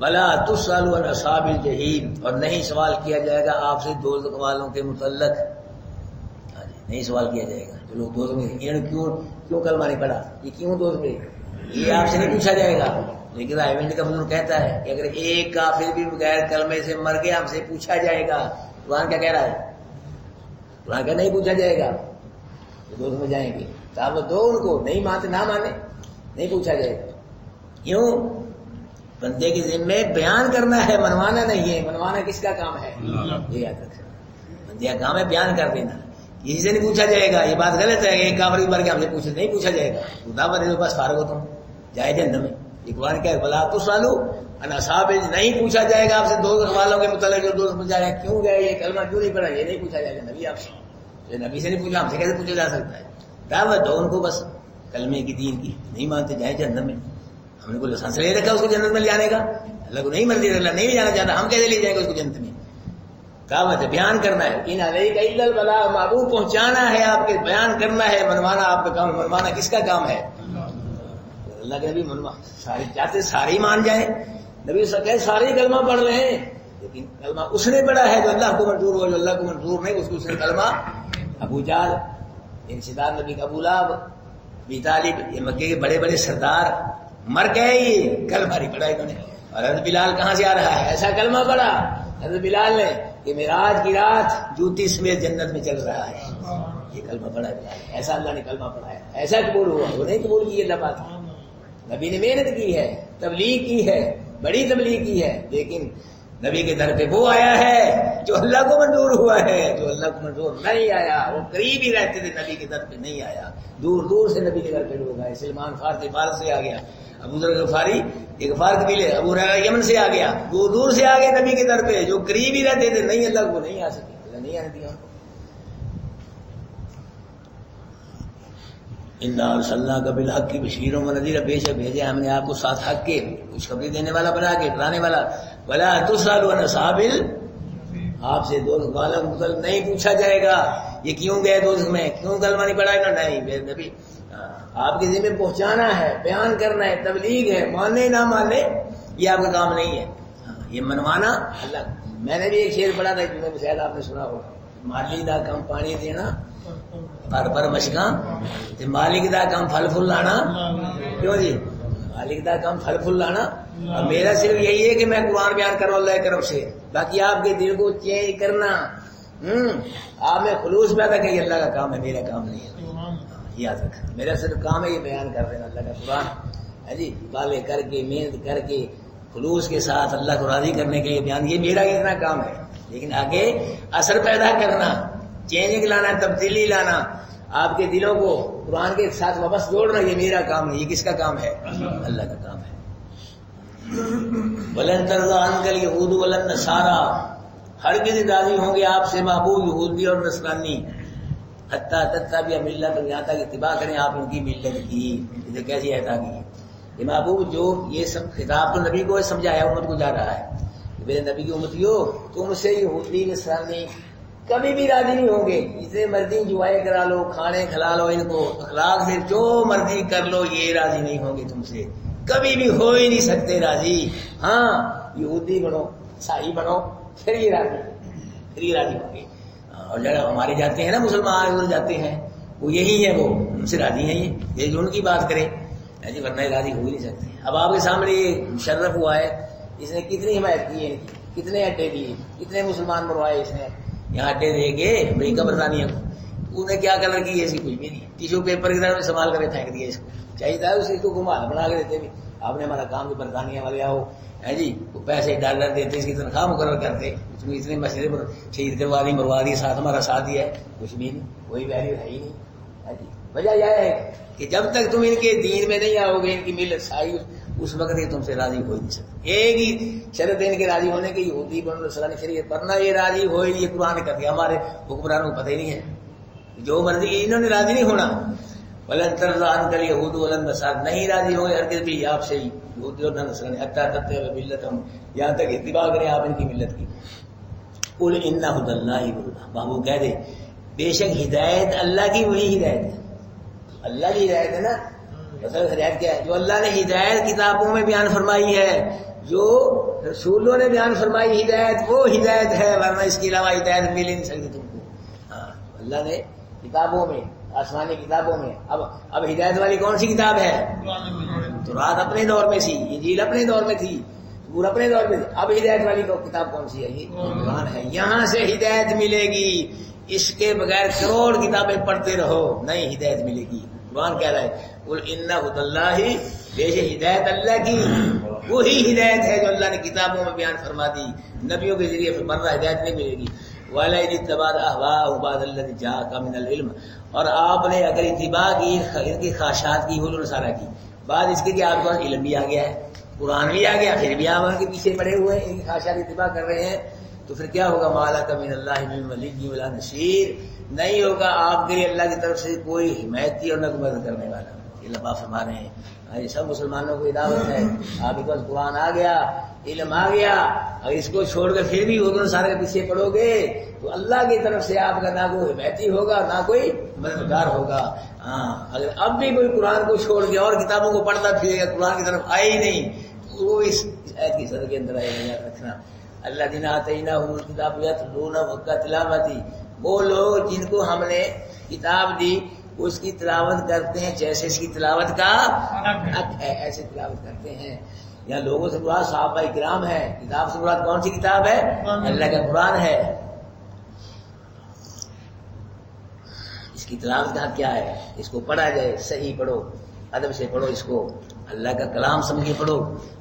ولا تسألوا عن اصحاب الجحیم، اور نہیں سوال کیا جائے گا آپ سے دوزخ والوں کے متعلق. نہیں سوال کیا جائے گا جو لوگ دوزخ میں کیوں کلمہ نہیں پڑھا، یہ کیوں دوزخ میں، یہ آپ سے نہیں پوچھا جائے گا. لیکن رائمنڈ کا بزرگ کہتا ہے کہ اگر ایک کافر بھی بغیر کلمے سے مر گیا ہم سے پوچھا جائے گا. قرآن کیا کہہ رہا ہے؟ قرآن کا نہیں پوچھا جائے گا، دوزخ میں جائیں گے. دعوت دو ان کو، نہیں مانتے نہ مانے، نہیں پوچھا جائے گا. کیوں؟ بندے کے ذمے بیان کرنا ہے، منوانا نہیں ہے. منوانا کس کا کام ہے؟ یہ یاد رکھنا. بندے کا کام ہے بیان کر دینا، کسی سے نہیں پوچھا جائے گا. یہ بات غلط ہے، ایک کافر مر گیا ہم سے پوچھے، نہیں پوچھا جائے گا. دعوت دے بس فارغ ہو تم، جائے جہنم میں. یہ قرآن کیا ہے؟ بلا تسألوا عن اصحاب الجحیم، نہیں پوچھا جائے گا آپ سے دوزخ والوں کے متعلق جو دوزخ میں جائے کیوں گئے، یہ کلمہ کیوں نہیں پڑھا، یہ نہیں پوچھا جائے گا نبی آپ سے. یہ نبی سے نہیں پوچھا، ہم سے کیسے پوچھا جا سکتا ہے؟ دعوت دو ان کو بس کلمے کی، دین کی. نہیں مانتے جائیں جہنم میں. ہم نے کوئی لسانس لے رکھا اس کو جنت میں لے جانے کا؟ اللہ کو نہیں مرضی، اللہ نہیں لے جانا چاہتا، ہم کیسے لے جائیں گے اس کو جنت میں؟ دعوت ہے، بیان کرنا ہے. ان علیک الا البلاغ، محبوب پہنچانا ہے آپ کے، بیان کرنا ہے. منوانا آپ کا کام. منوانا کس کا کام ہے؟ اللہ کے نبی سارے چاہتے سارے ہی مان جائیں. نبی سارے کلمہ پڑھ رہے ہیں، لیکن کلمہ اس نے پڑھا ہے جو اللہ کو منظور ہو. جو اللہ کو منظور نہیں اس کو اس نے کلمہ. ابو جہل انسداد نبی کا ابو لہب، ابی طالب، یہ مکے کے بڑے بڑے سردار مر گئے، یہ کلمہ نہیں پڑھا انہوں نے. اور حضرت بلال کہاں سے آ رہا ہے؟ ایسا کلمہ پڑھا حضرت بلال نے کہ معراج کی رات جوتی سمیت جنت میں چل رہا ہے. یہ کلمہ پڑھا ہے بلال، ایسا اللہ نے کلمہ پڑھایا، ایسا قبول ہوا. وہ نہیں قبول کی اللہ پاک، نبی نے محنت کی ہے، تبلیغ کی ہے، بڑی تبلیغ کی ہے، لیکن نبی کے در پہ وہ آیا ہے جو اللہ کو منظور ہوا ہے. جو اللہ کو منظور نہیں آیا وہ قریب ہی رہتے تھے، نبی کے در پہ نہیں آیا. دور دور سے نبی کے در پہ لوگ آئے. سلمان فارسی فارس سے آ گیا، ابو ذر غفاری یہ غفار قبیلے، ابو ہریرہ یمن سے آ گیا، دور دور سے آ گئے نبی کے در پہ. جو قریب ہی رہتے تھے نہیں اللہ کو نہیں آ سکے، اللہ نہیں آنے دیا. اِنَّا أَرْسَلْنَاكَ بِالْحَقِّ بَشِيرًا وَنَذِيرًا، بے شک بھیجے ہم نے آپ کو ساتھ حق کے، خوشخبری دینے والا بنا کے، ڈرانے والا. وَلَا تُسْأَلُ عَنْ أَصْحَابِ آپ سے دوزخ والوں متعلق نہیں پوچھا جائے گا یہ کیوں گئے دوزخ میں، کیوں کلمہ نہیں پڑھا انہوں نے. نہیں نبی آپ کے ذمہ پہنچانا ہے، بیان کرنا ہے، تبلیغ ہے. مانے نہ مانے یہ آپ کا کام نہیں ہے. یہ منوانا اللہ. میں نے بھی ایک شعر پڑھا تھا جنہیں شاید آپ نے سنا ہوگا، مالی دا کم پانی دینا پر مشکاں تے مالک دا کم پھل پھول لانا. کیوں جی؟ مالک دا کم پھل پھول لانا. اور میرا صرف یہی ہے کہ میں قرآن بیان کروں اللہ کی طرف سے، باقی آپ کے دل کو چینج کرنا، آپ میں خلوص پیدا کہ یہ اللہ کا کام ہے، میرا کام نہیں ہے. یاد رکھنا میرا صرف کام ہے یہ بیان کر دینا اللہ کا قرآن ہے جی. بالے کر کے، محنت کر کے، خلوص کے ساتھ اللہ کو راضی کرنے کے لیے بیان، یہ میرا اتنا کام ہے. لیکن آگے اثر پیدا کرنا، چینجنگ لانا، تبدیلی لانا، آپ کے دلوں کو قرآن کے ساتھ واپس جوڑنا، یہ میرا کام ہے. یہ کس کا کام ہے؟ اللہ کا کام ہے. وَلَن تَرْضَىٰ عَنْكَ الْيَهُودُ وَلَا النَّصَارَىٰ، ہرگز راضی ہوں گے آپ سے محبوب یہودی اور نصرانی، حتیٰ تتبع ملتہم، یہاں تک اتباع کریں آپ ان کی ملت کی. یہ کیسی ہے تاکہ یہ محبوب جو یہ سب خطاب تو نبی کو سمجھایا، امت کو جا رہا ہے کہ میرے نبی کی امتیوں تم سے یہودی نصرانی کبھی بھی راضی نہیں ہوں گے. جتنے مرضی انجوائے کرا لو، کھانے کھلا لو ان کو، اخلاق سے جو مرضی کر لو، یہ راضی نہیں ہوں گے تم سے، کبھی بھی ہو ہی نہیں سکتے راضی. ہاں یہودی بنو، عیسائی بنو، پھر یہ راضی ہوں گے. اور جب ہمارے جاتے ہیں نا مسلمان ادھر جاتے ہیں، وہ یہی ہے، وہ ان سے راضی ہیں. یہ جو ان کی بات کرے جی، ورنہ راضی ہو ہی نہیں سکتے. اب آپ کے سامنے یہ مشرف ہوا ہے، اس نے کتنی حمایت کی ہے، کتنے اڈے دیے، کتنے مسلمان مروائے اس نے. یہاں اڈے دے کے امریکہ برطانیہ کو، انہیں کیا کلر کی ہے، اس کی کچھ بھی نہیں. ٹیشو پیپر کی طرح استعمال کر کے پھینک دیا. اس کو چاہیے تھا اس کو گھما بنا کے دیتے بھی. آپ نے ہمارا کام بھی برطانیہ والے آؤ ہے جی، وہ پیسے ڈالر دیتے، اس کی تنخواہ مقرر کرتے، اس میں اتنے مسئلے پر شہید کروا دی، مروا دی، ساتھ ہمارا ساتھ دیا ہے، کچھ بھی نہیں، کوئی ویلیو ہے ہی نہیں ہے جی. وجہ یہ ہے کہ جب تک تم ان کے دین میں نہیں آؤ گے، ان کی ملت سائی، اس وقت یہ تم سے راضی ہو ہی نہیں سکتے. ایک ہی شرط ان کے راضی ہونے کے، یہودی بنو نصرانی شریعت پڑھنا، یہ راضی ہو ہی. یہ قرآن نے کہا کہ ہمارے حکمرانوں کو پتہ ہی نہیں ہے، جو مرضی انہوں نے راضی نہیں ہونا. وَلَن تَرْضَىٰ عَنْكَ الْيَهُودُ وَلَا النَّصَارَىٰ، نہیں راضی ہوں گے ہرگز بھی آپ سے یہودی اور نصرانی، حتیٰ تتبع ملتہم، یہاں تک اتباع کریں آپ ان کی ملت کی. قُلْ إِنَّ هُدَى اللَّهِ هُوَ الْهُدَىٰ، محبوب کہہ دے بے شک ہدایت اللہ کی وہی ہدایت ہے. اللہ کی ہدایت ہے نا. مطلب ہدایت کیا ہے؟ جو اللہ نے ہدایت کتابوں میں بیان فرمائی ہے، جو رسولوں نے بیان فرمائی ہدایت، وہ ہدایت ہے، ورنہ اس کے علاوہ ہدایت مل ہی نہیں سکتی تم کو. ہاں اللہ نے کتابوں میں، آسمانی کتابوں میں. اب ہدایت والی کون سی کتاب ہے؟ تورات اپنے دور میں تھی، انجیل اپنے دور میں تھی، زبور اپنے دور میں تھی. اب ہدایت والی کتاب کون سی ہے؟ یہ قرآن ہے. یہاں سے ہدایت ملے گی، اس کے بغیر کروڑ کتابیں پڑھتے رہو نہیں ہدایت ملے گی. قرآن کہہ رہا ہے قُلْ إِنَّ هُدَى اللَّهِ، بے شک ہدایت اللہ کی وہی ہدایت ہے جو اللہ نے کتابوں میں بیان فرما دی، نبیوں کے ذریعے فرمانا. ہدایت نہیں ملے گی. وَلَئِنِ اتَّبَعْتَ أَهْوَاءَهُمْ بَعْدَ الَّذِي جَاءَكَ مِنَ الْعِلْمِ، اور آپ نے اگر اتباع کی ان کی خواہشات کی، یہود و نصارہ کی، بعد اس کے کہ آپ کو علم بھی آ گیا ہے، قرآن بھی آ گیا، پھر بھی آپ ان کے پیچھے پڑے ہوئے ہیں، ان کی خواہشات اتباع کر رہے ہیں، تو پھر کیا ہوگا؟ مَا لَكَ مِنَ اللَّهِ مِن وَلِيٍّ وَلَا نَصِيرٍ، نہیں ہوگا آپ کے لیے اللہ کی طرف سے کوئی حمایتی اور نہ مدد کرنے والا. یہ لبا فرما رہے ہیں. یہ سب مسلمانوں کو دعوت ہے. آپ کے پاس قرآن آ گیا، علم آ گیا، اگر اس کو چھوڑ کر پھر بھی وہ سارے کے پیچھے پڑو گے تو اللہ کی طرف سے آپ کا نہ کوئی حمایتی ہوگا نہ کوئی مددگار ہوگا. ہاں اگر اب بھی کوئی قرآن کو چھوڑ کے اور کتابوں کو پڑھتا پھرے گا، قرآن کی طرف آئے ہی نہیں، تو وہ اس آیت کی صدر کے اندر آئے گا. یاد رکھنا الذین آتیناہم الکتاب یتلونہ حق تلاوتہ، وہ لوگ جن کو ہم نے کتاب دی اس کی تلاوت کرتے ہیں جیسے اس کی تلاوت کا حق ہے، ایسے تلاوت کرتے ہیں. یا لوگوں سے مراد صحابہ کرام ہے. کتاب سے مراد کون سی کتاب ہے؟ اللہ کا قرآن ہے. اس کی تلاوت کا حق کیا ہے؟ اس کو پڑھا جائے، صحیح پڑھو، ادب سے پڑھو، اس کو اللہ کا کلام سمجھ کے پڑھو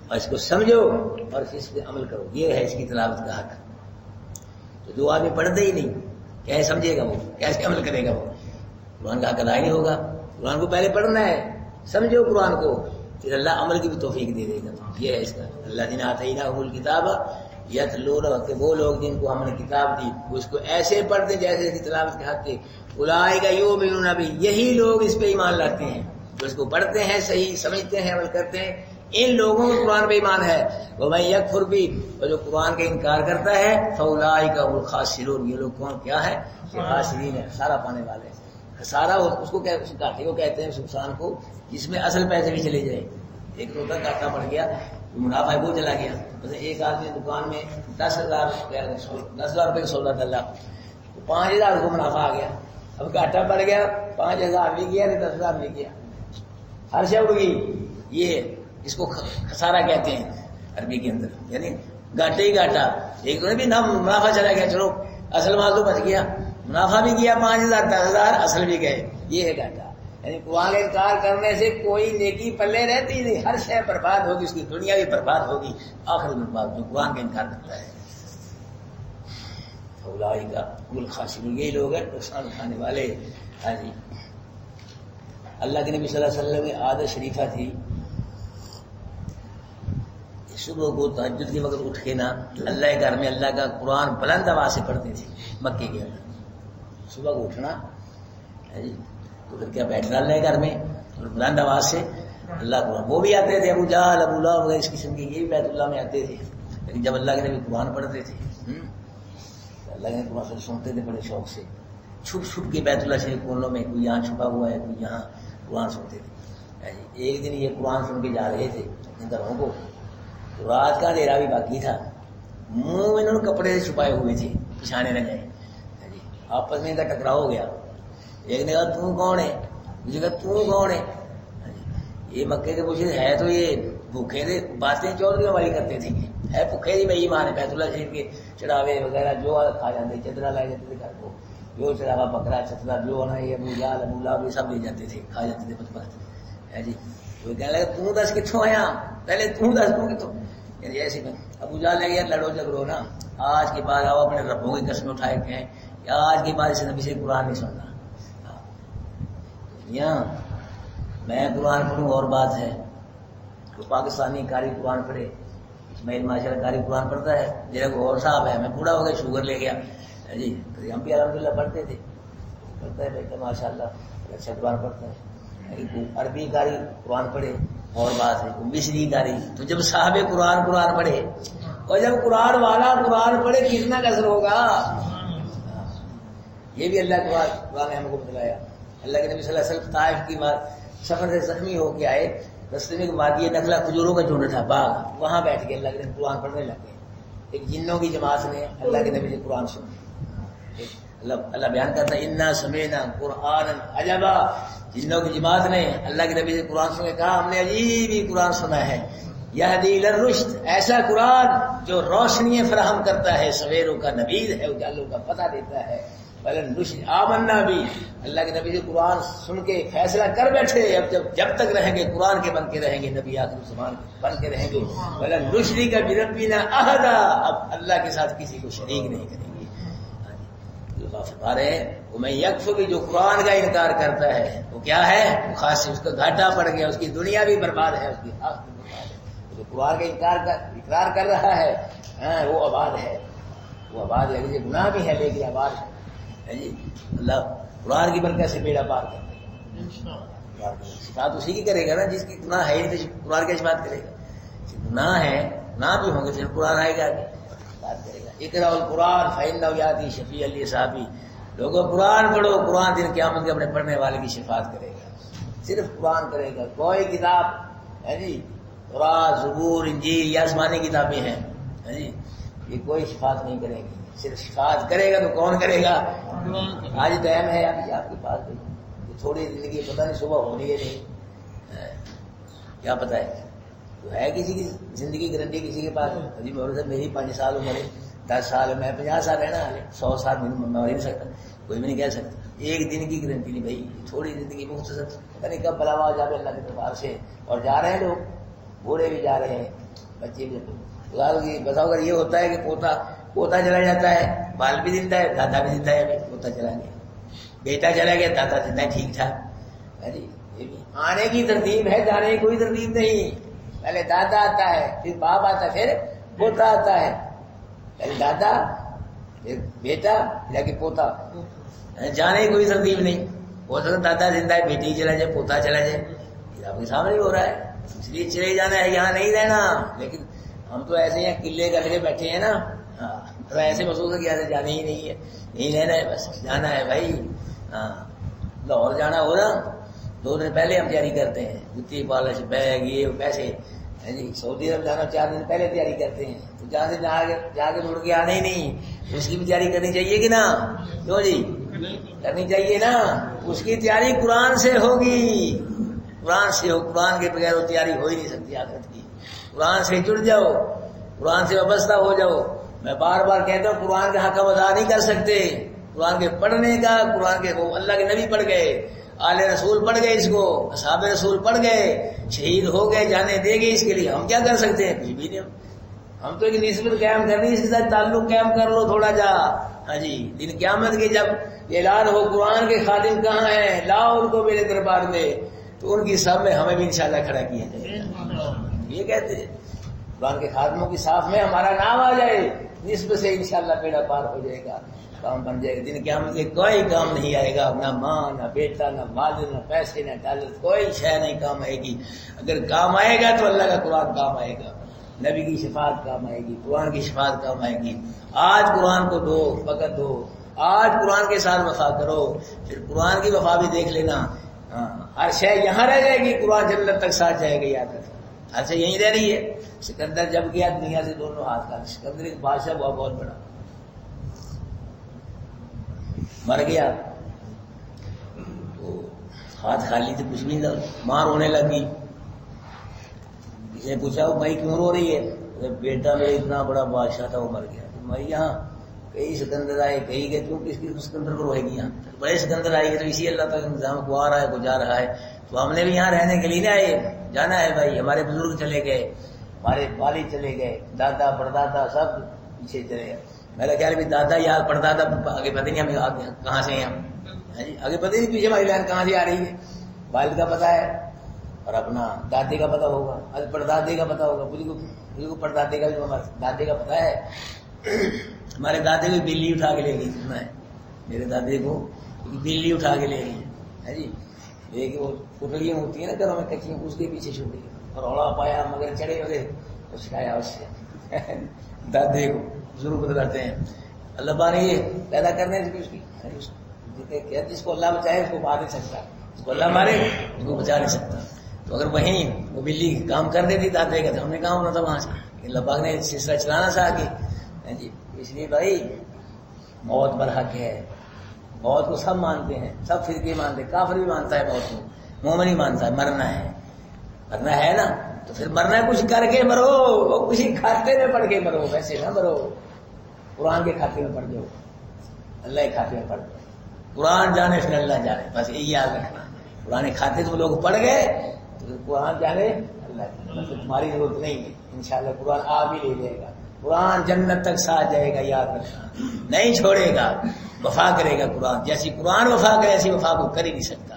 اور اس کو سمجھو اور اس پہ عمل کرو. یہ ہے اس کی تلاوت کا حق. تو جو آدمی پڑھتے ہی نہیں کیسے سمجھے گا، وہ کیسے عمل کرے گا؟ وہ قرآن کا حق ادا ہی نہیں ہوگا. قرآن کو پہلے پڑھنا ہے، سمجھو قرآن کو، پھر اللہ عمل کی بھی توفیق دے دے گا. یہ ہے اس کا. اللہ جن آتیناہم الکتاب یتلونہ، کہ وہ لوگ جن کو ہم نے کتاب دی وہ اس کو ایسے پڑھتے جیسے اس کی تلاوت کے حق کے. اولئک یؤمنون بہ، یہی لوگ اس پہ ایمان لاتے ہیں جو اس کو پڑھتے ہیں، صحیح سمجھتے ہیں، عمل کرتے ہیں. ان لوگوں کو قرآن پہ ایمان ہے. ومن یکفر بہ، اور جو قرآن کا انکار کرتا ہے، فاولئک هم الخاسرون، یہ لوگ کون کیا ہے؟ خاسرین ہے، خسارہ پانے والے. خسارہ اس کو گھاٹے کو کہتے ہیں، نقصان کو جس میں اصل پیسے بھی چلے جائیں. ایک روپیہ گھاٹا پڑ گیا، منافع وہ چلا گیا. جیسے ایک آدمی دکان میں 10,000 روپے کا سودا ڈالا تو 5,000 کو منافع آ گیا. اب گھاٹا پڑ گیا، 5,000 بھی گیا، 10,000 بھی گیا، ہر شے اڑ گئی. یہ اس کو خسارہ کہتے ہیں عربی کے اندر، یعنی گھاٹے ہی گھاٹا. ایک تو بھی نہ منافع چلا گیا، چلو اصل مال تو بچ گیا، منافع بھی کیا 5,000 10,000 اصل بھی گئے. یہ ہے گھاٹا. یعنی قرآن انکار کرنے سے کوئی نیکی پلے رہتی نہیں، ہر شے برباد ہوگی، اس کی دنیا بھی برباد ہوگی، آخر برباد. جو قرآن کا انکار کرتا ہے اولئک هم الخاسرون، یہی لوگ ہیں نقصان اٹھانے والے. ہاں جی. اللہ کے نبی صلی اللہ علیہ وسلم کی عادت شریفہ تھی، صبح کو تہجد کے وقت اٹھ کے نا اللہ کے گھر میں اللہ کا قرآن بلند آواز سے پڑھتے تھے. مکے کے اندر صبح کو اٹھنا تو پھر کیا بیٹھنا اللہ کے گھر میں اور بلند آواز سے اللہ قرآن. وہ بھی آتے تھے، ابو جہل، ابو لہب وغیرہ اس قسم کے، یہ بھی بیت اللہ میں آتے تھے. لیکن جب اللہ کے نبی قرآن پڑھتے تھے تو اللہ کے قرآن سنتے تھے بڑے شوق سے، چھپ چھپ کے بیت اللہ شریف کونوں میں، کوئی یہاں چھپا ہوا ہے، کوئی یہاں قرآن سنتے تھے. ایک دن یہ قرآن سن کے جا رہے تھے اپنے گھروں کو، تو رات کا اندھیرا بھی باقی تھا، منہ میں انہوں نے کپڑے سے چھپائے ہوئے تھے پچھانے نہ جائیں. آپس میں ان کا ٹکراؤ ہو گیا. ایک نے کہا تو کون ہے، مجھے کہا تو کون ہے. یہ مکے کے مشرک ہے تو یہ بھوکے تھے، باتیں چودھری ہماری کرتے تھے، ہے بھوکے تھی. بھائی ایمان ہے، بیت اللہ شریف کے چڑھاوے وغیرہ جو کھا جاتے، چترا لائے جاتے تھے گھر کو، جو چڑھاوا بکرا چترا جو ہونا، یہ ابو جہل ابو لہب یہ سب لے جاتے تھے، کھا جاتے تھے بت ہے جی. وہ کہنے لگا تو دس کتوں آیا، پہلے تو دس تو کتوں. یعنی ایسے میں ابو جہل نے کہا لڑو جھگڑو نا، آج کے بعد آؤ اپنے ربوں کی قسم اٹھائے کہیں کہ آج کے بعد اس نبی سے قرآن نہیں سننا. میں قرآن پڑھوں اور بات ہے، تو پاکستانی قاری قرآن پڑھے، اسماعیل ماشاء اللہ قاری قرآن پڑھتا ہے، میرا اور صاحب ہے، میں بوڑھا ہو گیا، شوگر لے گیا جی. ہم بھی الحمد للہ پڑھتے تھے، پڑھتا ہے بیٹا ماشاء اللہ اچھا قرآن پڑھتا ہے. عربی قاری قرآن پڑھے اور بات ہے، مصری قاری. تو جب صاحب قرآن پڑھے اور جب قرآن والا قرآن پڑھے کتنا کثر ہوگا. یہ بھی اللہ قرآن نے ہم کو بتلایا. اللہ کے نبی صلی اللہ علیہ وسلم طائف کی سفر سے زخمی ہو کے آئے، رستے میں وادی نخلا کھجوروں کا جھنڈ تھا، باغ، وہاں بیٹھ کے اللہ کے نبی قرآن پڑھنے لگ گئے. ایک جنوں کی جماعت نے اللہ کے نبی سے قرآن سنا. اللہ بیان کرتا ہے انا سمعنا قرآنا عجبا. جنوں کی جماعت نے اللہ کے نبی سے قرآن سن کے کہا ہم نے عجیب ہی قرآن سنا ہے. یہدی الی الرشد، ایسا قرآن جو روشنیاں فراہم کرتا ہے، سویروں کا نبیذ ہے، اجالوں کا پتہ دیتا ہے. آمنا بھی، اللہ کے نبی سے قرآن سن کے فیصلہ کر بیٹھے، اب جب تک رہیں گے قرآن کے بن کے رہیں گے، نبی آخر زمان بن کے رہیں گے. ولن نشرک بربنا احدا، اب اللہ کے ساتھ کسی کو شریک نہیں کریں گے. اللہ فرما رہے ہیں ومن یکفر بھی، جو قرآن کا انکار کرتا ہے وہ کیا ہے، وہ خاص اس کا گھاٹا پڑ گیا، اس کی دنیا بھی برباد ہے، اس کی آخرت بھی برباد ہے. جو قرآن کا اقرار کر رہا ہے وہ آباد ہے، وہ آباد ہے. گناہ بھی ہے لیکن آباد ہے جی. اللہ قرآن کی برکت سے بیڑا پار کرے گا. شفاعت اسی کی کرے گا نا جس کی گناہ ہے تو قرآن کی شفاعت کرے گا. گناہ ہے، گناہ بھی ہوں گے، پھر قرآن آئے گا شفاعت کرے گا. اقرأ القرآن فإنه یأتی شفیعا لأصحابہ. لوگوں قرآن پڑھو، قرآن دن قیامت کے اپنے پڑھنے والے کی شفاعت کرے گا. صرف قرآن کرے گا. کوئی کتاب ہے جی، قرآن زبور انجیل یہ آسمانی کتابیں ہیں جی، یہ کوئی شفاعت نہیں کرے گی. صرف شفاعت کرے گا تو کون کرے گا؟ آج ٹائم ہے ابھی آپ کے پاس بھی تھوڑی زندگی پتہ نہیں صبح ہو رہی ہے نہیں کیا پتہ ہے. تو ہے کسی کی زندگی گارنٹی کسی کے پاس؟ ابھی صاحب میری 5 سال عمر ہے، 10 سال میں 50 سال رہنا، 100 سال میں مر نہیں سکتا، کوئی بھی نہیں کہہ سکتا. ایک دن کی گارنٹی نہیں بھائی، تھوڑی زندگی مختصر، پتہ نہیں کب بلاوا جا اللہ کے دربار سے. اور جا رہے ہیں لوگ، بوڑھے بھی جا رہے ہیں، بچے بھی. بتاؤ اگر یہ ہوتا ہے کہ پوتا چلا جاتا ہے، بال بھی زندہ ہے، دادا بھی زندہ ہے، پوتا چلا گیا، بیٹا چلا گیا، دادا زندہ ہے، ٹھیک ٹھاک. آنے کی ترتیب ہے، جانے کی کوئی ترتیب نہیں. پہلے دادا آتا ہے، پھر باپ آتا ہے، پھر پوتا آتا ہے. پہلے دادا، پھر بیٹا، جا کے پوتا. جانے کی کوئی ترتیب نہیں. ہو سکتا دادا زندہ ہے، بیٹی چلا جائے، پوتا چلا جائے، یہ آپ کے سامنے ہو رہا ہے. اس لیے چلے جانا ہے، یہاں نہیں رہنا. لیکن ہم تو ایسے ہیں قلعے کر کے بیٹھے ہیں نا، تو ایسے محسوس ہے کہ ایسے جانے ہی نہیں ہے، نہیں رہنا ہے، بس جانا ہے بھائی. لاہور جانا ہو رہا، 2 دن پہلے ہم تیاری کرتے ہیں، جوتی پالش، بیگ، یہ پیسے. سعودی عرب جانا 4 دن پہلے تیاری کرتے ہیں. تو جہاں سے جا کے مڑ کے آنا ہی نہیں، اس کی بھی تیاری کرنی چاہیے کہ نا؟ کیوں جی کرنی چاہیے نا. اس کی تیاری قرآن سے ہوگی، قرآن سے ہو. قرآن کے بغیر وہ تیاری ہو ہی نہیں سکتی آخرت کی. قرآن سے جڑ جاؤ، قرآن سے وابستہ ہو جاؤ. میں بار بار کہتا ہوں قرآن کا حق ہم ادا نہیں کر سکتے. قرآن کے پڑھنے کا، قرآن کے اللہ کے نبی پڑھ گئے، آل رسول پڑھ گئے، اس کو اصحاب رسول پڑھ گئے، شہید ہو گئے، جانے دے گئے. اس کے لیے ہم کیا کر سکتے ہیں؟ کچھ بھی نہیں. ہم تو ایک نسبت قائم کرنی، اس کے ساتھ تعلق قائم کر لو تھوڑا جا. ہاں جی، دن قیامت کے جب اعلان ہو قرآن کے خادم کہاں ہیں، لاؤ ان کو میرے دربار میں، تو ان کی سب میں ہمیں بھی انشاءاللہ کھڑا کیا جائے گا. یہ کہتے ہیں قرآن کے خادموں کی صاف میں ہمارا نام آ جائے، نسبت سے انشاءاللہ بیڑا پار ہو جائے گا، کام بن جائے گا. دن قیامت کے کوئی کام نہیں آئے گا، نہ ماں، نہ بیٹا، نہ مال، نہ پیسے، نہ ڈالر، کوئی شے نہیں کام آئے گی. اگر کام آئے گا تو اللہ کا قرآن کام آئے گا، نبی کی شفاعت کام آئے گی، قرآن کی شفاعت کام آئے گی. آج قرآن کو دو، فقط دو. آج قرآن کے ساتھ وفا کرو، پھر قرآن کی وفا بھی دیکھ لینا. ہر شے یہاں رہ جائے گی، قرآن جنت تک ساتھ جائے گا. یاد رکھنا ہر شے یہیں رہ رہی ہے. سکندر جب گیا دنیا سے دونوں ہاتھ کا، سکندر ایک بادشاہ ہوا بہت بڑا، مر گیا تو ہاتھ خالی تھے، کچھ بھی نہیں تھا. ماں رونے لگی. کسی نے پوچھا بھائی کیوں رو رہی ہے؟ بیٹا میرا اتنا بڑا بادشاہ تھا، وہ مر گیا. میں یہاں کئی سکندر آئے، کئی گئے، کیوں کس سکندر کو روئے گی؟ یہاں بڑے سکندر آئے گی تو اسی اللہ تعالیٰ انتظام کو آ رہا ہے، کو جا رہا ہے. تو ہم نے بھی یہاں رہنے کے لیے نہیں آئے، جانا ہے بھائی. ہمارے بزرگ چلے گئے، ہمارے والد چلے گئے، دادا پردادا سب پیچھے چلے گئے. میرا خیال بھی دادا یا پردادا آگے پتہ نہیں ہمیں آگے کہاں سے ہیں ہم. آگے پتہ نہیں پیچھے ہماری لائن کہاں سے آ رہی ہے. والد کا پتہ ہے اور اپنا دادے کا پتہ ہوگا، پردادے کا پتہ ہوگا. مجھے کو پردادے کا بھی، دادے کا پتہ ہے. ہمارے دادے کو بلی اٹھا کے لے گئی، سنا ہے میرے دادے کو بلی اٹھا کے لے گئی ہے جی. یہ کہ وہ پٹلیاں ہوتی ہیں نا گھروں میں کچی، اس کے پیچھے چھوٹ گئی اور روڑا پایا، مگر چڑھے ہوئے سکھایا اس سے دادے کو. ضرور بتاتے ہیں اللہ پاک نے یہ پیدا کرنے سے بھی اس کی جس کو اللہ بچائے اس کو مار نہیں سکتا، جس کو اللہ مارے اس کو بچا نہیں سکتا. تو اگر وہیں وہ بلی کام کر دیتی دادے کا تو ہم نے کہاں ہونا تھا وہاں سے. اللہ پاک نے سلسلہ چلانا تھا آگے جی. اس لیے بھائی موت برحق ہے. موت کو سب مانتے ہیں، سب فرقے مانتے ہیں. کافر بھی مانتا ہے موت کو، مومن ہی مانتا ہے مرنا ہے. مرنا ہے نا تو پھر مرنا کچھ کر کے مرو، کسی کھاتے میں پڑھ کے مرو، ویسے نہ مرو. قرآن کے کھاتے میں پڑھ جاؤ، اللہ کے کھاتے میں پڑھ جاؤ. قرآن جانے پھر اللہ جانے، بس یہی یاد رکھنا. قرآن کھاتے تو لوگ پڑھ گئے تو پھر قرآن جانے اللہ جانے. تمہاری ضرورت نہیں ہے، انشاءاللہ قرآن آپ ہی لے جائے گا. قرآن جنت تک ساتھ جائے گا، یاد رکھنا. نہیں چھوڑے گا، وفا کرے گا. قرآن جیسی قرآن وفا کرے ایسی وفا کو کر ہی نہیں سکتا.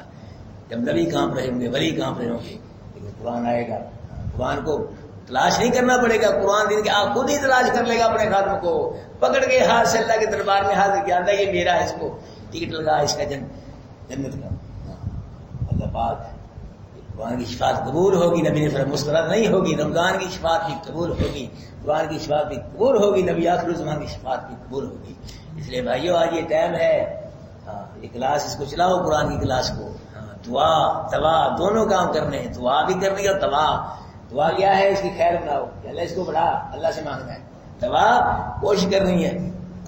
جب نبی کام رہے ہوں گے، ولی کام رہے ہوں گے، لیکن قرآن آئے گا. قرآن کو تلاش نہیں کرنا پڑے گا. قرآن دن کے آپ خود ہی تلاش کر لے گا اپنے خاتم کو، پکڑ کے ہاتھ سے اللہ کے دربار میں حاضر کیا یہ میرا ہے، اس کو ٹکٹ لگا اس کا جنت کا. اللہ پاک قرآن کی شفاعت قبول ہوگی. نبی نے فرمایا مسترد نہیں ہوگی. رمضان کی شفاعت بھی قبول ہوگی، قرآن کی شفاعت بھی قبول ہوگی، نبی آخر الزمان کی شفاعت بھی قبول ہوگی. اس لیے بھائیو آج یہ ٹائم ہے، یہ کلاس اس کو چلاؤ، قرآن کی کلاس کو. دعا دوا دونوں کام کرنے ہیں، دعا بھی کرنی ہے اور دعا کیا ہے اس کی خیر بناؤ. اللہ اس کو بڑھا، اللہ سے مانگنا ہے. دعا کوشش کرنی ہے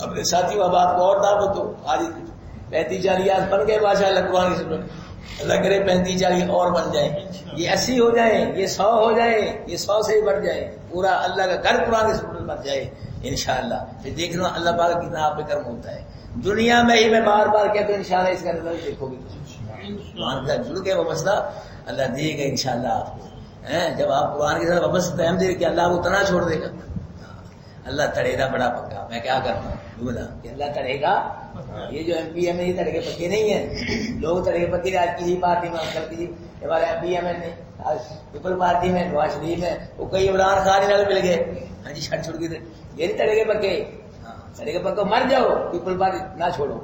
اپنے ساتھیوں اب آپ کو اور دعوت ہو. آج 35-40 بن گئے ماشاء اللہ قرآن کی سنت. اللہ کرے 35-40 اور بن جائیں, یہ 80 ہو جائیں, یہ 100 ہو جائیں, یہ 100 سے ہی بڑھ جائے, پورا اللہ کا گھر قرآن کی سنت بن جائے انشاءاللہ. پھر دیکھنا اللہ پاک کتنا آپ پہ کرم ہوتا ہے. دنیا میں ہی میں بار بار کہتا ہوں انشاءاللہ اس کا رزلٹ دیکھو گے. قرآن کے ساتھ جڑ گئے وہ مسئلہ اللہ دے گا انشاءاللہ آپ کو. جب آپ قرآن کے ساتھ واپس قائم دے کہ اللہ وہ اتنا چھوڑ دے گا. اللہ تڑے گا بڑا پکا. میں کیا کرتا ہوں بولا کہ اللہ تڑے گا. یہ جو ایم پی ایم ہے یہ تڑے کے پکے نہیں ہیں. لوگ تڑے کے پکے آج کسی پارٹی میں کل کسی ہمارے ایم پی ایم نے آج پیپل پارٹی میں نواز شریف ہے وہ کئی عمران خان ہی مل گئے. ہاں جی چھٹ چھوڑ کے یہ نہیں تڑے کے پکے. تڑے کے پکا مر جاؤ پیپل پارٹی نہ چھوڑو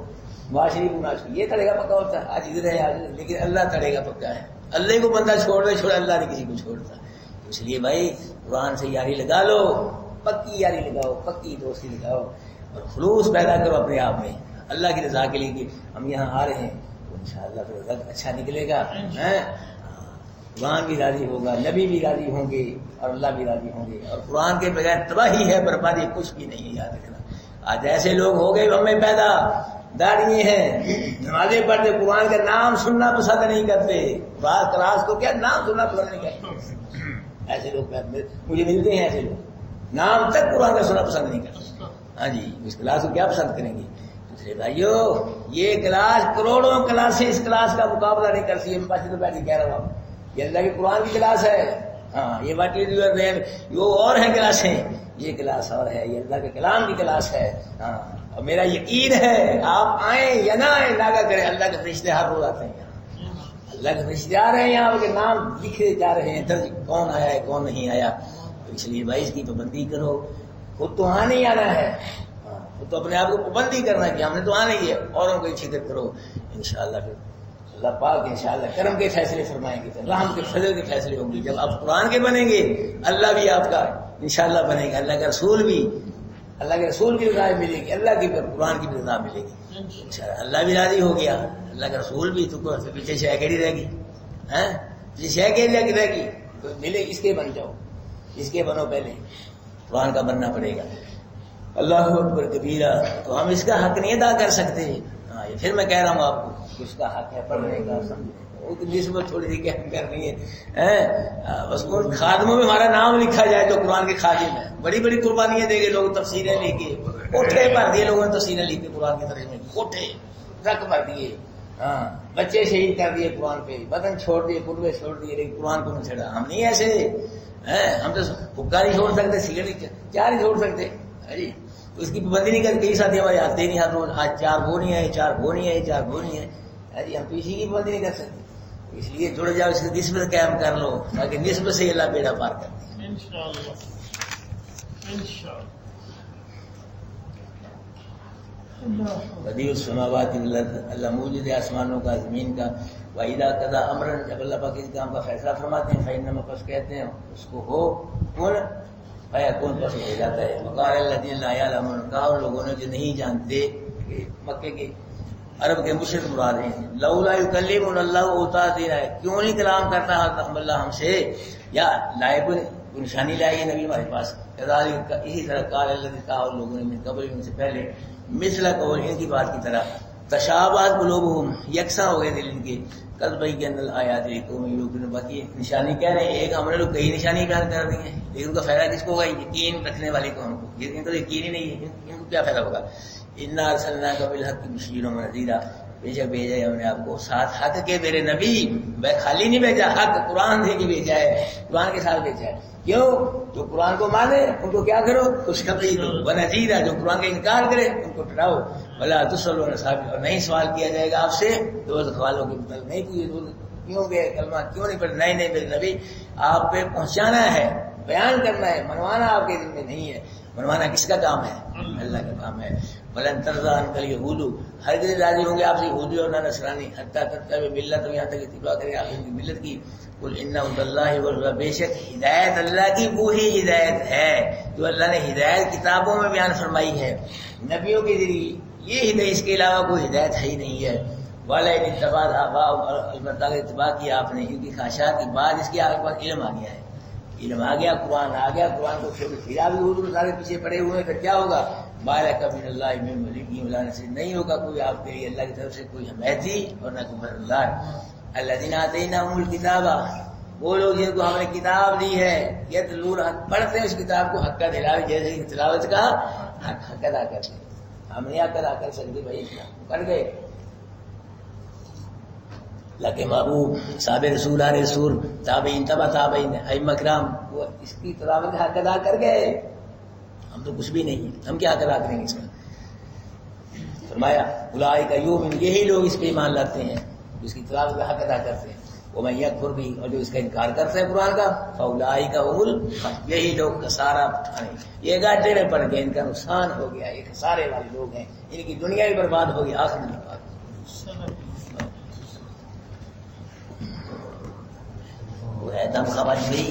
نواز شریف نہ چھوڑو. یہ تڑے کا پکا ہوتا ہے. آج ادھر ہے آج لیکن اللہ تڑے کا پکا ہے. اللہ کو بندہ چھوڑ دے چھوڑ اللہ نہیں کسی کو چھوڑتا. اس لیے بھائی قرآن سے یاری لگا لو, پکی یاری لگاؤ, پکی دوستی لگاؤ اور خلوص پیدا کرو اپنے آپ میں اللہ کی رضا کے لیے کہ ہم یہاں آ رہے ہیں تو انشاءاللہ پھر رزق اچھا نکلے گا. قرآن بھی راضی ہوگا, نبی بھی راضی ہوں گے اور اللہ بھی راضی ہوں گے. اور قرآن کے بغیر تباہی ہے, بربادی کچھ بھی نہیں ہے. یاد رکھنا آج ایسے لوگ ہو گئے ہمیں پیدا داڑھی ہیں نمازیں پڑھتے قرآن کا نام سننا پسند نہیں کرتے. بعض کلاس کو کیا نام سننا پسند نہیں کرتے. ایسے لوگ مجھے ملتے ہیں ایسے لوگ نام تک قرآن کا سننا پسند نہیں کرتے. ہاں جی اس کلاس کو کیا پسند کریں گے. دوسرے بھائیو یہ کلاس کروڑوں کلاسیں اس کلاس کا مقابلہ نہیں کرتی ہے. میں پاس تو بیٹھ کے کہہ رہا ہوں یہ اللہ کی قرآن کی کلاس ہے. ہاں یہ واٹ از یور نیم وہ اور ہیں کلاسیں, یہ کلاس اور ہے, یہ اللہ کے کلام کی کلاس ہے. ہاں اور میرا یقین ہے آپ آئیں یا نہ آئیں لاگا کریں اللہ کے فرشتے ہر روز آتے ہیں. اللہ کے فرشتے آ رہے ہیں یہاں کے نام لکھے جا رہے ہیں درج کون آیا ہے کون نہیں آیا. تو اس لیے بھائی اس کی پابندی کرو. خود تو ہاں نہیں آنا ہے, خود تو اپنے آپ کو پابندی کرنا ہے کہ ہم نے تو آنا ہی ہے. اوروں کو فکر کرو انشاءاللہ. پھر اللہ پاک انشاءاللہ کرم کے فیصلے فرمائیں گے, رحم کے فضل کے فیصلے ہوں گے. جب آپ قرآن کے بنیں گے اللہ بھی آپ کا انشاءاللہ بنے گا. اللہ کا رسول بھی, اللہ کے رسول کی رضا ملے گی, اللہ کی قرآن کی رضا ملے گی انشاءاللہ. اللہ بھی راضی ہو گیا, اللہ کا رسول بھی. تو پیچھے شے کیڑی رہے گی, پیچھے شے کیڑی رہے گی. تو ملے اس کے بن جاؤ, اس کے بنو, پہلے قرآن کا بننا پڑے گا. اللہ اکبر کبیرہ. تو ہم اس کا حق نہیں ادا کر سکتے. ہاں یہ پھر میں کہہ رہا ہوں آپ کو اس کا حق ہے پڑھنے کا سمجھنے کا. وہ نسبت تھوڑی سی کیا کرنی ہے. بس ان خادموں میں ہمارا نام لکھا جائے جو قرآن کے خادم ہیں. بڑی بڑی قربانیاں دے گے لوگ, تفسیریں لے کے کوٹھے بھر دیے لوگوں نے, تفسیریں لے کے قرآن کی طرح میں کوٹھے ٹرک بھر دیے. ہاں بچے شہید کر دیے قرآن پہ, بدن چھوڑ دیے, پروے چھوڑ دیے, لیکن قرآن کو نہیں چھڑا. ہم نہیں ایسے, ہم تو حکا نہیں چھوڑ سکتے, سگریٹ چار نہیں چھوڑ سکتے. جی تو اس کی پابندی نہیں کرتے. کئی ساتھی ہمارے آتے نہیں ہر روز, آج 4 وہ نہیں ہے, 4 وہ نہیں ہے, 4 وہ نہیں ہے. جی ہم تو اسی کی پابندی نہیں کر سکتے. اس لیے جڑ جاؤ, اس کی نسبت قائم کر لو تاکہ نسبت سے اللہ بیڑا پار کر دے انشاءاللہ. بدیع السماوات والارض, اللہ موجود ہے آسمانوں کا زمین کا. وَإِذَا قَضَىٰ أَمْرًا, جب اللہ پاک کسی کام کا فیصلہ فرماتے ہیں, فَإِنَّمَا پس کہتے ہیں اس کو ہو کون, فَيَكُونُ پس ہو جاتا ہے. وَقَالَ الَّذِينَ لَا يَعْلَمُونَ, کہا ان لوگوں نے جو نہیں جانتے کہ مکے کے عرب کے مشرک مراد ہیں, لولا یکلمنا اللہ ہوتا دینا ہے, کیوں نہیں کلام کرتا اللہ ہم سے, یا لائے کوئی نشانی لائے گی نبی ہمارے پاس. کذالک اسی طرح قال الذی, کہا ان لوگوں نے من قبل ان سے پہلے, مثل قول ان کی بات کی طرح, تشابہت قلوبہم یکساں ہو گئے دل ان کے, قد بینا الآیات لقوم یوقنون. باقی نشانی کہہ رہے ہیں ایک, ہم نے لوگ کئی نشانی بیان کر دی ہیں, لیکن ان کا فائدہ کس کو ہوگا, یقین رکھنے والے قوم کو. ان کو یقین ہی نہیں ہے, ان کو کیا فائدہ ہوگا. انا ارسلناک بالحق بشیرا ونذیرا, بے شک بھیجا ہے ہم نے آپ کو ساتھ حق کے میرے نبی. میں خالی نہیں بھیجا, حق قرآن دے کے بھیجا ہے, قرآن کے ساتھ بھیجا ہے. کیوں, جو قرآن کو مانے ان کو کیا کرو, خوشخبری دو. ونذیرا, جو قرآن کا انکار کرے ان کو ڈراؤ. ولا تسألون صاحب, اور نہیں سوال کیا جائے گا آپ سے دوزخ والوں کے متعلق. نہیں پوچھے کیوں گئے کلمہ کیوں نہیں پڑھے, نہیں میرے نبی آپ پہ پہنچانا ہے, بیان کرنا ہے, منوانا آپ کے دل میں نہیں ہے. منوانا کس کا کام ہے, اللہ کا کام ہے. ولن ترضى عنك اليهود, ہرگز راضی ہوں گے آپ سے یہودی اور نہ نصرانی, حتیٰ تتبع ملت, یہاں تک اتباع کرے آپ ان کی ملت کی. قل ان هدى الله هو الهدى, بے شک ہدایت اللہ کی وہی ہدایت ہے جو اللہ نے ہدایت کتابوں میں بیان فرمائی ہے نبیوں کے ذریعے. یہ ہدایت, اس کے علاوہ کوئی ہدایت ہے ہی نہیں ہے. والا اتباع آباء, اور البتہ اتباع کیا آپ نے ان کی خواہشات کے بعد, اس کے آگے بعد علم آ گیا ہے. علم آ گیا، قرآن آ گیا، قرآن کو چھوڑ پھر آپ حضور سارے پیچھے پڑے ہوئے ہیں، تو کیا ہوگا؟ مالک من اللہ من ولی ولا نصیر، نہیں ہوگا کوئی آپ کے لیے اللہ کی طرف سے کوئی حمایتی اور نہ کوئی مددگار۔ الذین آتیناہم الکتاب، وہ لوگ جن کو ہم نے کتاب دی ہے، یتلون، پڑھتے ہیں اس کتاب کو حق دلاوے، جیسے کہ تلاوت کا حق ادا کرتے ہیں۔ ہم نہیں حق ادا کر سکتے بھائی، اتنا کر گئے۔ لکہ محبوب صحابہ رسول آل رسول تابعین تبع تابعین ائمہ کرام وہ اس کی تلاوت حق ادا کر گئے، ہم تو کچھ بھی نہیں ہیں، ہم کیا حق ادا کریں گے اس کا؟ فرمایا اولئک یؤمنون، یہی لوگ اس پہ ایمان لاتے ہیں اس کی تلاوت کا حق ادا کرتے ہیں، ومن یکفر بھی، اور جو اس کا انکار کرتے ہیں قرآن کا، فاولئک هم الخاسرون، یہی لوگ خسارہ اٹھائیں، یہ گاٹے میں پڑ گئے، ان کا نقصان ہو گیا، یہ خسارے والے لوگ ہیں، ان کی دنیا بھی برباد ہوگی، آخر بھی برباد ہوگی۔ وہ ہے دم خبر بھی